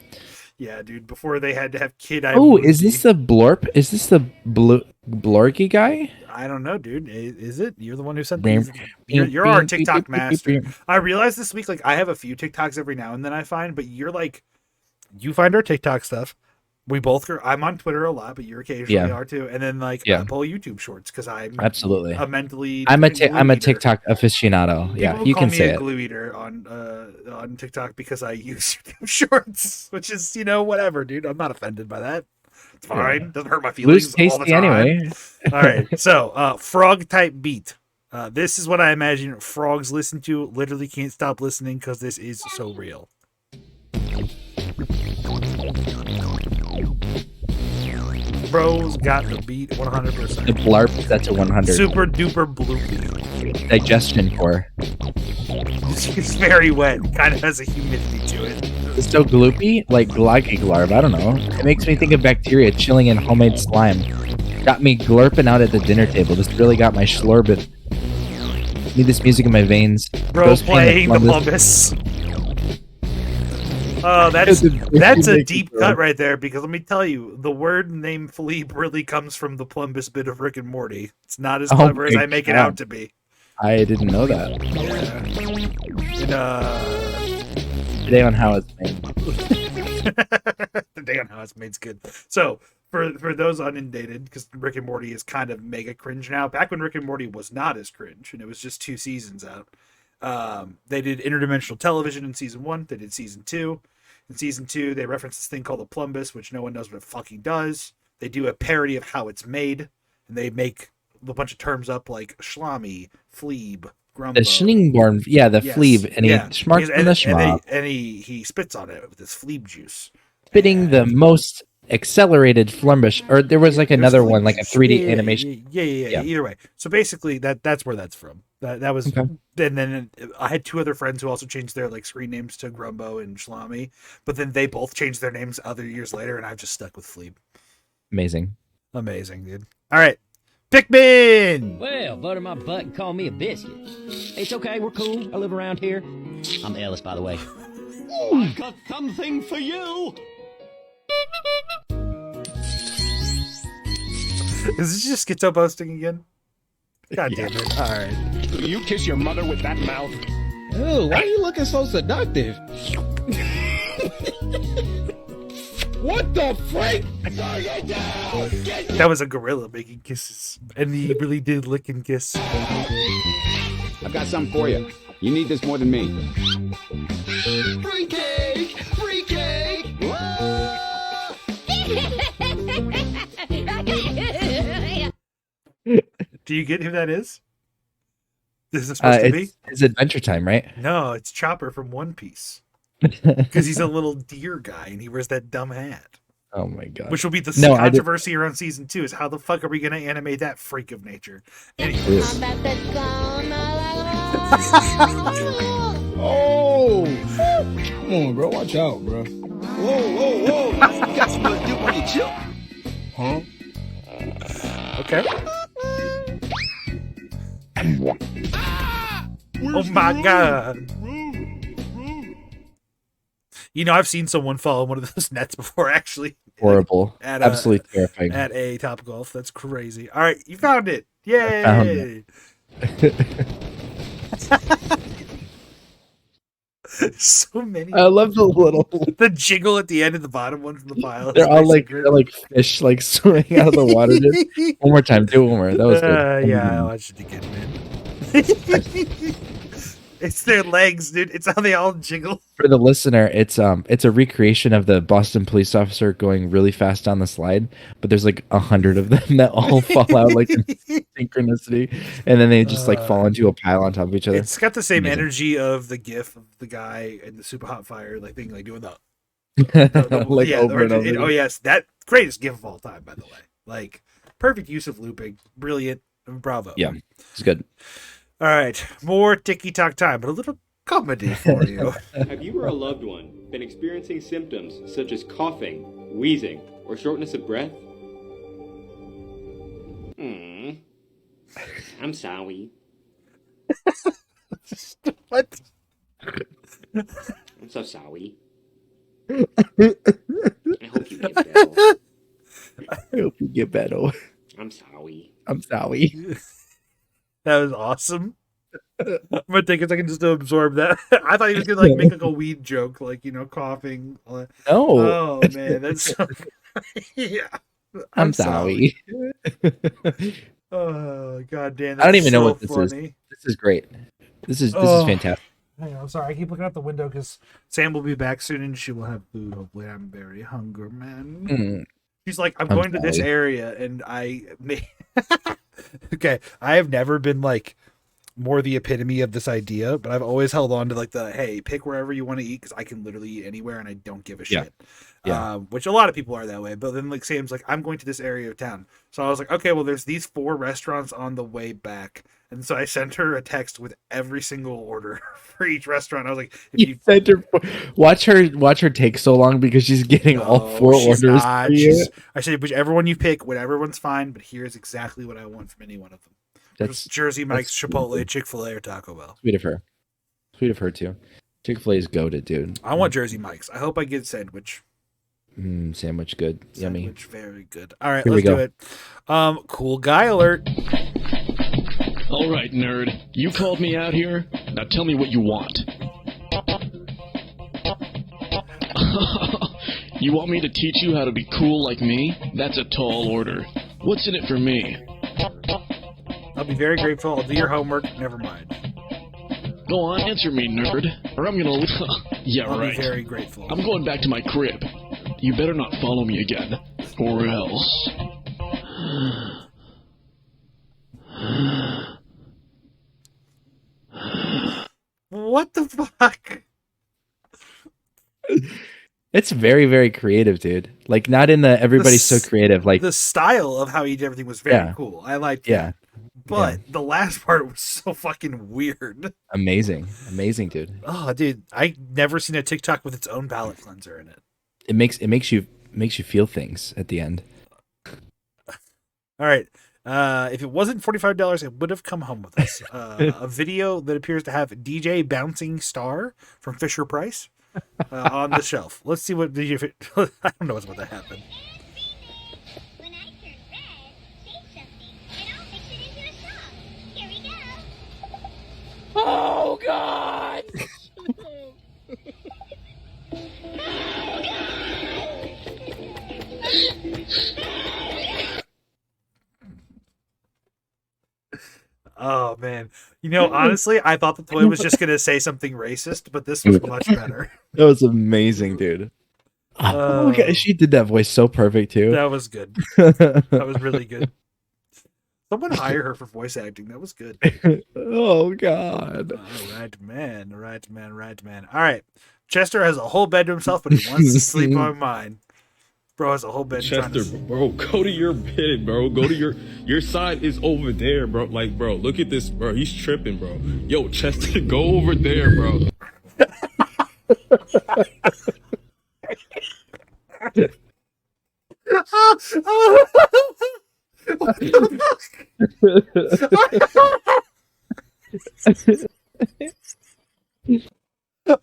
Yeah, dude, before they had to have kid. Oh, is this the Blorp? Is this the Blorky guy? I don't know, dude. Is it? You're the one who sent Bam, these. You're our bam, TikTok bam, bam, master. bam. I realized this week, like, I have a few TikToks every now and then I find, but you're like, you find our TikTok stuff. We both are. I'm on Twitter a lot, but you occasionally Yeah. are too. And then like Yeah. I pull YouTube shorts because I'm Absolutely. a mentally. I'm a glue eater. TikTok aficionado. People Yeah, will you call can me say a it. glue eater on TikTok because I use YouTube shorts, which is whatever, dude. I'm not offended by that. It's fine. Doesn't hurt my feelings Blue's all the tasty time. anyway. All right, so frog type beat. This is what I imagine frogs listen to. Literally can't stop listening because this is so real. Bro's got the beat 100%. The blarp that's a 100. Super duper bloopy. Digestion core. It's very wet. Kind of has a humidity to it. It's so gloopy, like gloggy glarb. I don't know. It makes me think of bacteria chilling in homemade slime. Got me glurping out at the dinner table. This really got my schlorbit. Need this music in my veins. Bro Ghost playing the Columbus. Plumbus. Oh, that's a deep cut right there, because let me tell you, the word name Philippe really comes from the Plumbus bit of Rick and Morty. It's not as clever as I make it out to be. I didn't know that. Today on How It's Made. Today on How It's Made's good. So, for those unindated, because Rick and Morty is kind of mega cringe now. Back when Rick and Morty was not as cringe, and it was just 2 seasons out, they did interdimensional television in season 1. They did season 2. In season 2, they reference this thing called the Plumbus, which no one knows what it fucking does. They do a parody of how it's made, and they make a bunch of terms up like schlami, fleeb, grumbo. The Schningborn, yeah, the Yes, fleeb, and yeah. he smarts from the schmop. And he spits on it with this fleeb juice. Spitting the most accelerated flumbish, or there was like another one, like a 3D animation. Yeah. Either way, so basically that's where that's from. That was, Okay. And then I had 2 other friends who also changed their like screen names to Grumbo and Schlami, but then they both changed their names other years later, and I've just stuck with Fleeb. Amazing. Amazing, dude. All right, Pikmin. Well, butter my butt and call me a biscuit. It's okay, we're cool. I live around here. I'm Ellis, by the way. I've got something for you. Is this just schizo boasting again? God damn it! All right. You kiss your mother with that mouth. Ooh, why are you looking so seductive? What the freak? That was a gorilla making kisses, and he really did lick and kiss. I've got something for you. You need this more than me. Free cake! Free cake! Do you get who that is? This is supposed to be? It's Adventure Time, right? No, it's Chopper from One Piece. Because he's a little deer guy and he wears that dumb hat. Oh my god. Which will be the No, controversy around season 2 is how the fuck are we going to animate that freak of nature? Anyways. Oh! Come on, bro. Watch out, bro. Whoa! You got some little dip on your chip? Huh? Okay. Oh my god. You know, I've seen someone fall in one of those nets before, actually. Horrible. Absolutely terrifying. At a Top Golf. That's crazy. All right, you found it. Yay! So many. I love the little the jiggle at the end and the bottom ones in the pile. They're all like fish, like swimming out of the water. One more time, do it one more. That was good. Yeah, I watched it again, man. It's their legs, dude. It's how they all jiggle. For the listener, it's a recreation of the Boston police officer going really fast down the slide, but there's like 100 of them that all fall out like in synchronicity, and then they just like fall into a pile on top of each other. It's got the same energy of the GIF of the guy in the super hot fire, like thing, like doing the like over and over. Oh yes, that greatest GIF of all time, by the way. Like perfect use of looping, brilliant, bravo. Yeah, it's good. All right, more ticky-tock time, but a little comedy for you. Have you or a loved one been experiencing symptoms such as coughing, wheezing, or shortness of breath? I'm sorry. What? I'm so sorry. I hope you get better. I hope you get better. I'm sorry. I'm sorry. That was awesome. I'm gonna take a second just to absorb that. I thought he was gonna like make like a weed joke, like, you know, coughing. No. Oh man, that's so yeah. I'm sorry. Oh god damn. I don't even know what this funny. is. This is great. This is fantastic. Hang on, I'm sorry. I keep looking out the window because Sam will be back soon and she will have food. Hopefully, I'm very hungry, man. She's like, I'm going to this area, and I may. Okay, I have never been like more the epitome of this idea, but I've always held on to like the, hey, pick wherever you want to eat because I can literally eat anywhere and I don't give a shit. Yeah. Which a lot of people are that way. But then like Sam's like, I'm going to this area of town. So I was like, okay, well, there's these 4 restaurants on the way back. And so I sent her a text with every single order for each restaurant. I was like, if you sent her, watch her take so long because she's getting all 4 orders. Not. I said, whichever one you pick, whatever one's fine, but here's exactly what I want from any one of them. That's Jersey Mike's, Chipotle, Chick-fil-A, or Taco Bell. Sweet of her. Sweet of her too. Chick-fil-A is goated, dude. I want Jersey Mike's. I hope I get sandwich. Sandwich good. Yummy. Sandwich very good. All right, Here let's we do go. it. Cool guy alert. All right, nerd. You called me out here. Now tell me what you want. You want me to teach you how to be cool like me? That's a tall order. What's in it for me? I'll be very grateful. I'll do your homework. Never mind. Go on, answer me, nerd. Or I'm gonna... Yeah, I'll right. be very grateful. I'm going back to my crib. You better not follow me again. Or else... What the fuck? It's very, very creative, dude. Like, not in the everybody's so creative. Like, the style of how he did everything was very cool. I liked that. But the last part was so fucking weird. Amazing, dude. Oh, dude, I never seen a TikTok with its own palate cleanser in it. It makes you feel things at the end. All right. If it wasn't $45, it would have come home with us. A video that appears to have DJ Bouncing Star from Fisher Price on the shelf. Let's see what DJ. I don't know what's about to happen. Oh, God! Oh, man. You know, honestly, I thought the toy was just going to say something racist, but this was much better. That was amazing, dude. Oh, God, she did that voice so perfect, too. That was good. That was really good. Someone hire her for voice acting. That was good. Oh, God. All right, man. All right. Chester has a whole bed to himself, but he wants to sleep on mine. Bro has a whole bed. Chester, bro, go to your bed, bro. Go to your side is over there, bro. Like, bro, look at this, bro. He's tripping, bro. Yo, Chester, go over there, bro.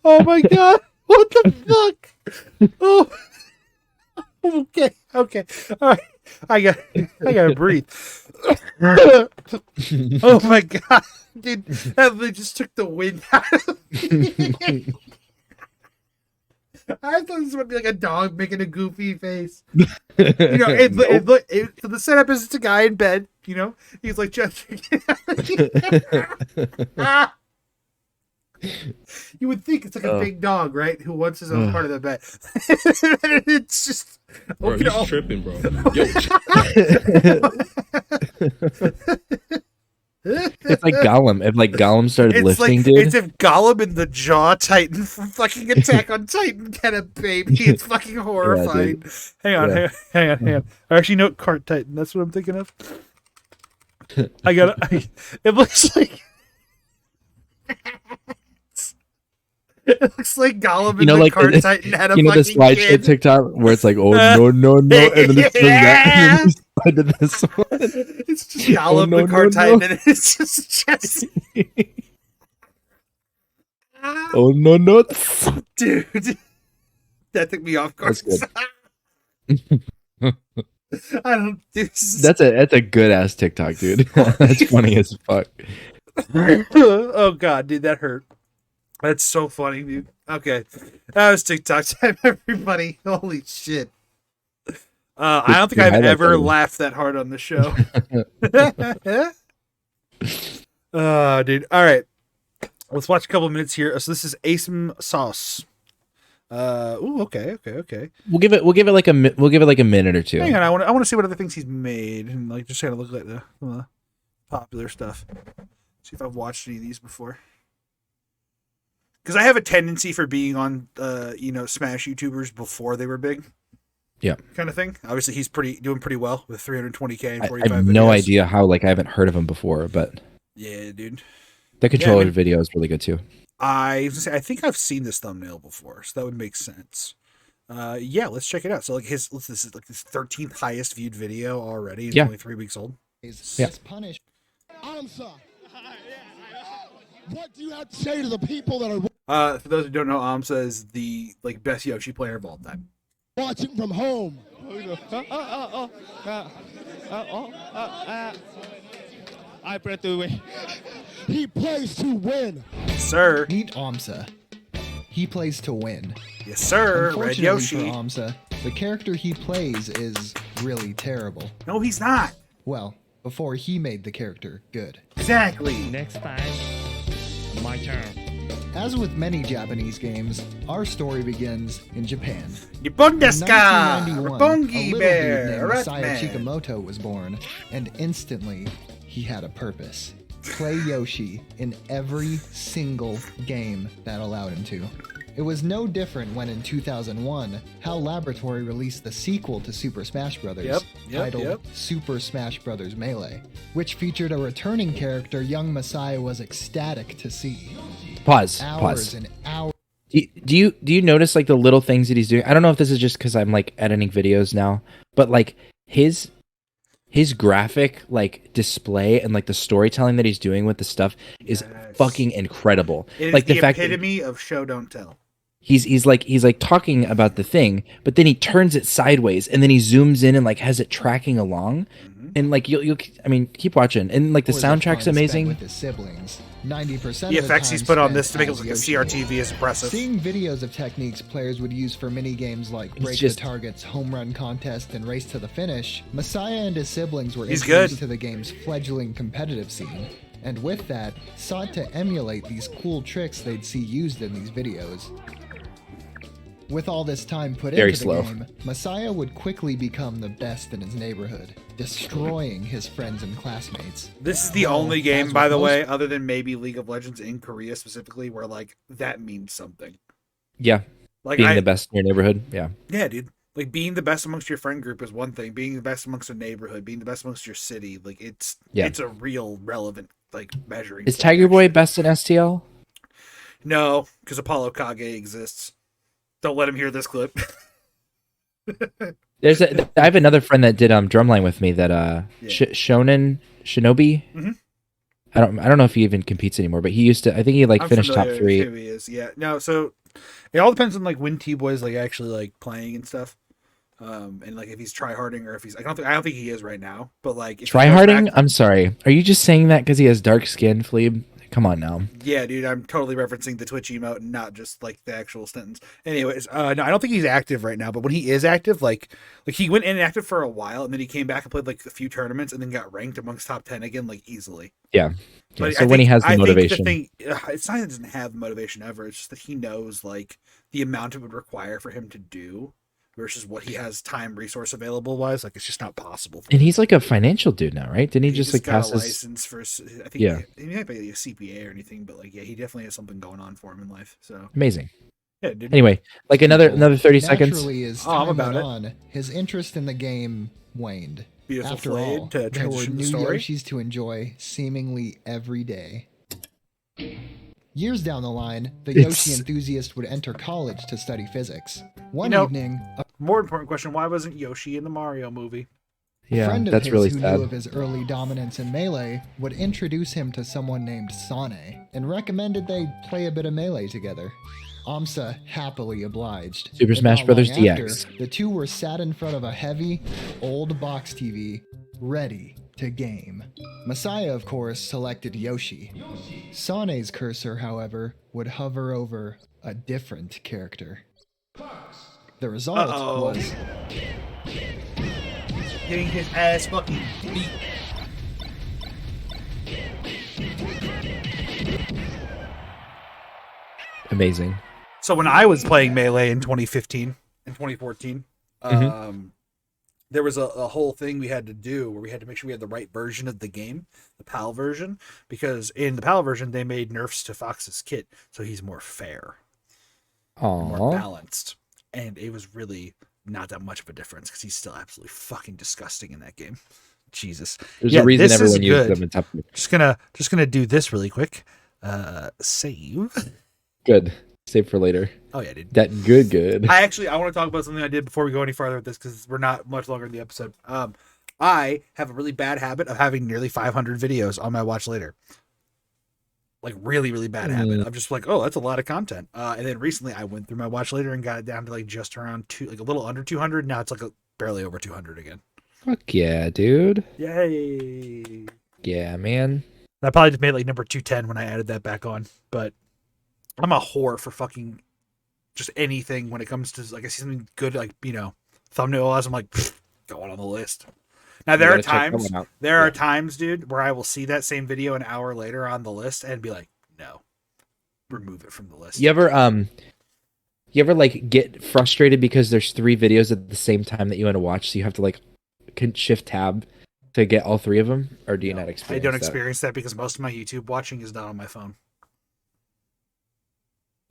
Oh my God. What the fuck? Oh. Okay. All right. I gotta breathe. Oh my God, dude! That just took the wind out of me. I thought this was gonna be like a dog making a goofy face. You know, so the setup is it's a guy in bed. You know, he's like just. You would think it's like a big dog, right? Who wants his own part of the bed. It's just. Bro, he's tripping, bro. Yo. It's like Gollum. If like Gollum started lifting, dude. It's if Gollum and the Jaw Titan from fucking Attack on Titan had a baby. It's fucking horrifying. Yeah, hang on. Actually, no, Cart Titan. That's what I'm thinking of. It looks like. It looks like Gollum and the like Cart Titan had a fucking the slideshow kid. TikTok where it's like, oh no, and then it's that, and then you slide to this one. It's just Gollum the Cart Titan, and it's just Jesse. Oh no, dude, that took me off guard. That's good. I don't. That's a good ass TikTok, dude. That's funny as fuck. Oh God, dude, that hurt. That's so funny, dude. Okay, that was TikTok time, everybody. Holy shit! I don't think I've ever laughed that hard on the show. Dude. All right, let's watch a couple of minutes here. So this is Asim Sauce. Okay. We'll give it like a minute or two. Hang on, I want to see what other things he's made, and like just kind of look at the popular stuff. See if I've watched any of these before. Because I have a tendency for being on, Smash YouTubers before they were big. Yeah. Kind of thing. Obviously, he's doing pretty well with 320K and 45 I have videos. no idea how. I haven't heard of him before, but yeah, dude. The controller video is really good too. I think I've seen this thumbnail before, so that would make sense. Let's check it out. So this is like his 13th highest viewed video already. It's only 3 weeks old. Punished. Amsa, what do you have to say to the people that are For those who don't know, Amsa is the best Yoshi player of all time. watching from home? I play to win. He plays to win. Sir. Meet Amsa. He plays to win. Yes, sir. Red Unfortunately Yoshi. for Amsa, the character he plays is really terrible. No, he's not. Well, before he made the character good. Exactly. Next time, my turn. As with many Japanese games, our story begins in Japan. Nippon desu In ka? 1991, Roppongi a little bear, dude named a rat Masaya man. Chikamoto was born, and instantly he had a purpose. Play Yoshi in every single game that allowed him to. It was no different when in 2001, HAL Laboratory released the sequel to Super Smash Bros. Titled Super Smash Bros. Melee, which featured a returning character young Masaya was ecstatic to see. Pause. Hours and hours. Do you notice the little things that he's doing? I don't know if this is just because I'm editing videos now, but his graphic display and the storytelling that he's doing with the stuff is fucking incredible. It is the fact epitome of show don't tell. He's talking about the thing, but then he turns it sideways and then he zooms in and has it tracking along, and you'll keep watching, and the soundtrack's amazing. With his siblings. 90% The of effects time he's put on spent this to make it as look like a Yoshi. CRTV is impressive. Seeing videos of techniques players would use for mini games like He's Break just- the Targets, Home Run Contest, and Race to the Finish, Messiah and his siblings were He's introduced good. to the game's fledgling competitive scene, and with that, sought to emulate these cool tricks they'd see used in these videos. With all this time put Very into slow. the game, Messiah would quickly become the best in his neighborhood, destroying his friends and classmates. This is the Though, only game, as by with the most way, other than maybe League of Legends in Korea specifically, where that means something. Yeah, being the best in your neighborhood. Yeah, dude. Being the best amongst your friend group is one thing. Being the best amongst a neighborhood, being the best amongst your city, it's a real relevant measuring. is stick, Tiger Boy best in STL? No, because Apollo Kage exists. Don't let him hear this clip. I have another friend that did Drumline with me that Shonen Shinobi. Mhm. I don't know if he even competes anymore, but he used to. I think he I'm finished top familiar 3. with who he is. Yeah. No, so it all depends on when T-Boy's actually playing and stuff. And if he's tryharding or if he's I don't think he is right now, but if he goes Tryharding? back- I'm sorry. Are you just saying that because he has dark skin, Fleeb? Come on now. Yeah, dude, I'm totally referencing the Twitch emote and not just the actual sentence. Anyways, no, I don't think he's active right now, but when he is active, he went inactive for a while and then he came back and played a few tournaments and then got ranked amongst top 10 again, easily. Yeah. But So when he has the motivation. It's not that he doesn't have the motivation ever. It's just that he knows the amount it would require for him to do versus what he has time resource available wise. It's just not possible. And he's a financial dude now, right? Didn't he just got pass a his license for? I think Yeah. he might be a CPA or anything, but he definitely has something going on for him in life. So Amazing. Yeah, dude. Anyway, another 30 seconds. Naturally, as Oh, I'm time about went it. on, his interest in the game waned. Beautiful After Flayed all, to there were transition the new story. Yoshis to enjoy seemingly every day. Years down the line, the Yoshi enthusiast would enter college to study physics. One evening, a More important question: why wasn't Yoshi in the Mario movie? Yeah, friend of that's his really who sad. knew of his early dominance in Melee would introduce him to someone named Sane and recommended they play a bit of Melee together. Amsa happily obliged. Super And Smash not Bros. long after, DX. the two were sat in front of a heavy, old box TV, ready to game. Messiah, of course, selected Yoshi. Sane's cursor, however, would hover over a different character. The result was Getting his ass fucking beat. Amazing. So when I was playing Melee in 2015 and 2014, Mhm. there was a whole thing we had to do where we had to make sure we had the right version of the game, the PAL version, because in the PAL version they made nerfs to Fox's kit, so he's more fair, more balanced, and it was really not that much of a difference because he's still absolutely fucking disgusting in that game. Jesus, there's a reason everyone uses them in top. Just gonna do this really quick. Save. Good. Save for later. Oh yeah, dude. That good. I want to talk about something I did before we go any farther with this because we're not much longer in the episode. I have a really bad habit of having nearly 500 videos on my watch later. Like really, really bad habit. I'm just like, oh, that's a lot of content. And then recently I went through my watch later and got it down to like just around a little under 200. Now it's like barely over 200 again. Fuck yeah, dude. Yay. Yeah, man. I probably just made like number 210 when I added that back on, but I'm a whore for fucking just anything when it comes to like I see something good like thumbnail-wise, I'm like going on the list. Now there are times, dude, where I will see that same video an hour later on the list and be like, no, remove it from the list. You ever like get frustrated because there's 3 videos at the same time that you want to watch, so you have to like shift tab to get all 3 of them, or do you not experience that? I don't experience that because most of my YouTube watching is done on my phone.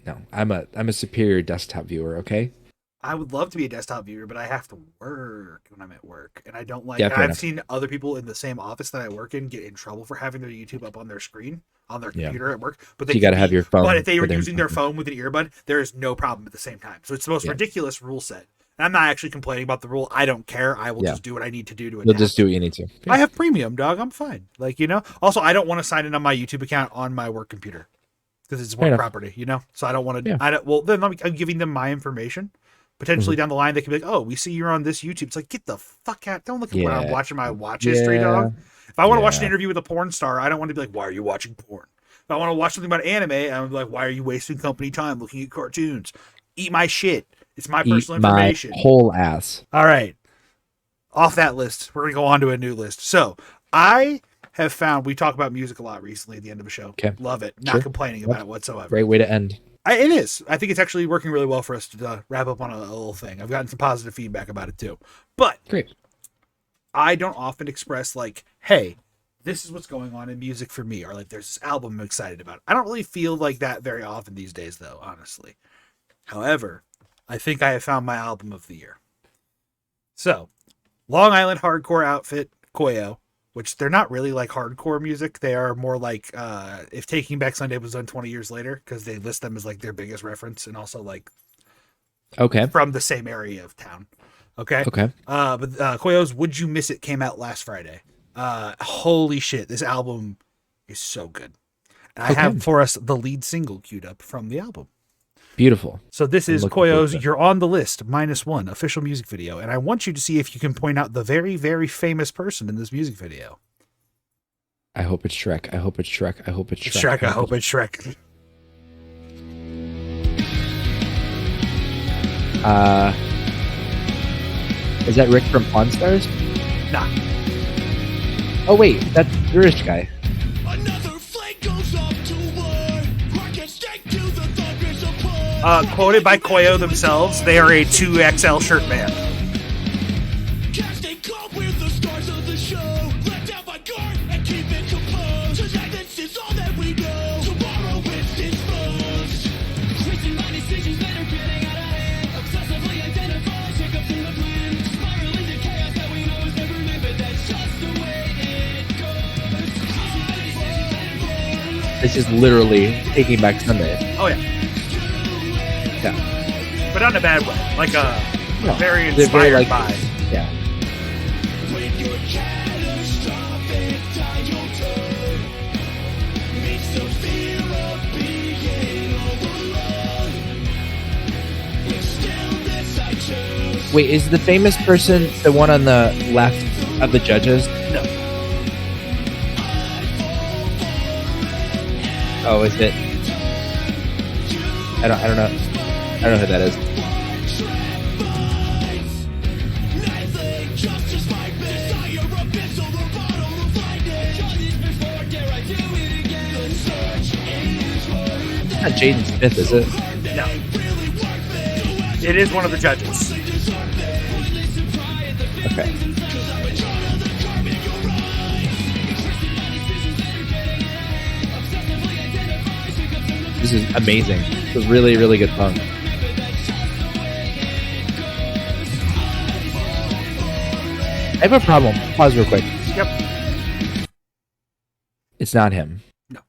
No, I'm a superior desktop viewer, okay? I would love to be a desktop viewer, but I have to work when I'm at work, and I don't like. Yeah, I've seen other people in the same office that I work in get in trouble for having their YouTube up on their screen on their computer at work. But you got to have your phone. But if they were using their phone with an earbud, there is no problem at the same time. So it's the most ridiculous rule set. And I'm not actually complaining about the rule. I don't care. I will just do what I need to do to adapt. You'll just do what you need to. Yeah. I have premium, dog. I'm fine. Like Also, I don't want to sign in on my YouTube account on my work computer because it's work property. So I don't want to. Yeah. Well, then I'm giving them my information. Potentially down the line, they can be like, "Oh, we see you're on this YouTube." It's like, get the fuck out! Don't look at what I'm watching my watch history, dog. If I want to watch an interview with a porn star, I don't want to be like, "Why are you watching porn?" If I want to watch something about anime, I'm like, "Why are you wasting company time looking at cartoons?" Eat my shit. It's my personal information. My whole ass. All right. Off that list, we're gonna go on to a new list. So I have found we talk about music a lot recently at the end of a show. Okay. Love it. Not complaining about it whatsoever. Great way to end. It is. I think it's actually working really well for us to wrap up on a little thing. I've gotten some positive feedback about it too. But great. I don't often express like, hey, this is what's going on in music for me, or like there's this album I'm excited about. I don't really feel like that very often these days though, honestly. However, I think I have found my album of the year. So, Long Island hardcore outfit, Koyo, which they're not really like hardcore music. They are more like if Taking Back Sunday was done 20 years later, because they list them as like their biggest reference and also like from the same area of town. Okay. But Koyo's Would You Miss It came out last Friday. Holy shit, this album is so good. And I have for us the lead single queued up from the album. Beautiful. So this is Koyo's You're on the List -1 official music video. And I want you to see if you can point out the very, very famous person in this music video. I hope it's Shrek. I hope it's Shrek. I hope it's Shrek. Shrek. I hope it's Shrek. Is that Rick from Pawn Stars? Nah. Oh wait, that's the rich guy. Quoted by Koyo themselves, they are a 2XL shirt band. This is literally Taking Back Sunday. Oh yeah. Yeah. But not in a bad way. Like very inspired by. Yeah. Wait, is the famous person the one on the left of the judges? No. Oh, is it? I don't know. I don't know who that is. It's not Jaden Smith, is it? No. It is one of the judges. Okay. This is amazing. It's a really, really good song. I have a problem. Pause real quick. Yep. It's not him. No.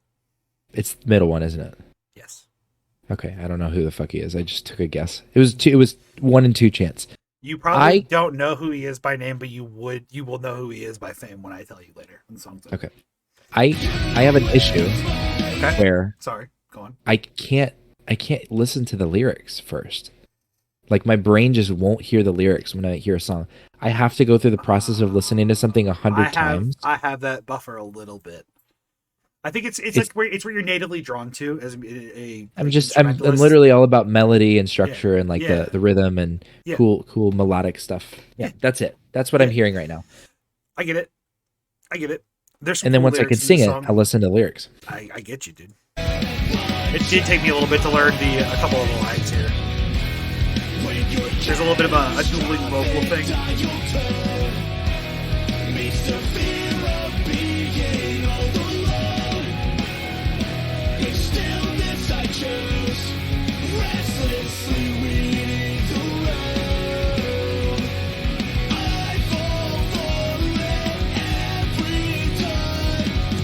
It's the middle one, isn't it? Yes. Okay, I don't know who the fuck he is. I just took a guess. It was 1 in 2 chance. You probably don't know who he is by name, but you will know who he is by fame when I tell you later. The song's over. Okay. I have an issue where Sorry, go on. I can't listen to the lyrics first. Like my brain just won't hear the lyrics when I hear a song. I have to go through the process of listening to something 100 times. I have that buffer a little bit. I think it's like where you're natively drawn to as a I'm literally all about melody and structure and like Yeah. the rhythm and Yeah. cool melodic stuff. Yeah, that's it. That's what I'm hearing right now. I get it. There's some And then cool once I can lyrics in sing the it, song. I'll listen to the lyrics. I get you, dude. It did take me a little bit to learn a couple of the lines here. There's a little bit of a dueling vocal thing.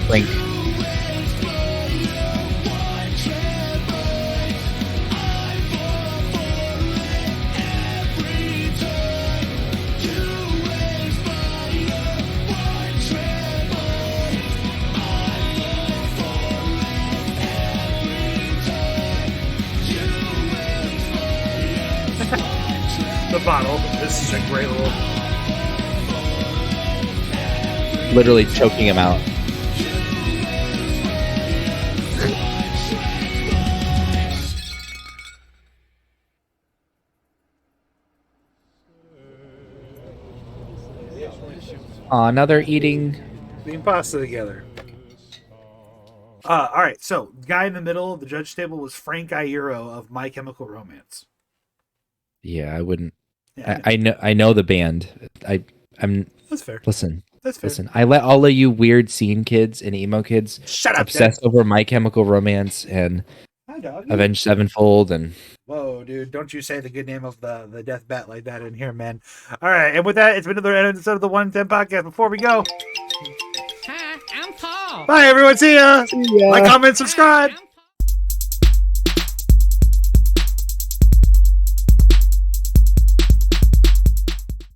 Blink. The bottle. This is a great little. Literally choking him out. Now they're eating pasta together. All right, so the guy in the middle of the judge table was Frank Iero of My Chemical Romance. Yeah, I wouldn't. Yeah, I know the band. I'm. That's fair. Listen. That's fair. Listen. I let all of you weird scene kids and emo kids Shut up, obsess over My Chemical Romance and Hi, dog. Avenged Sevenfold and. Whoa, dude! Don't you say the good name of the death bat like that in here, man. All right, and with that, it's been another episode of the 110 podcast. Before we go, Hi, I'm Paul. bye everyone. See ya. Like, comment, subscribe.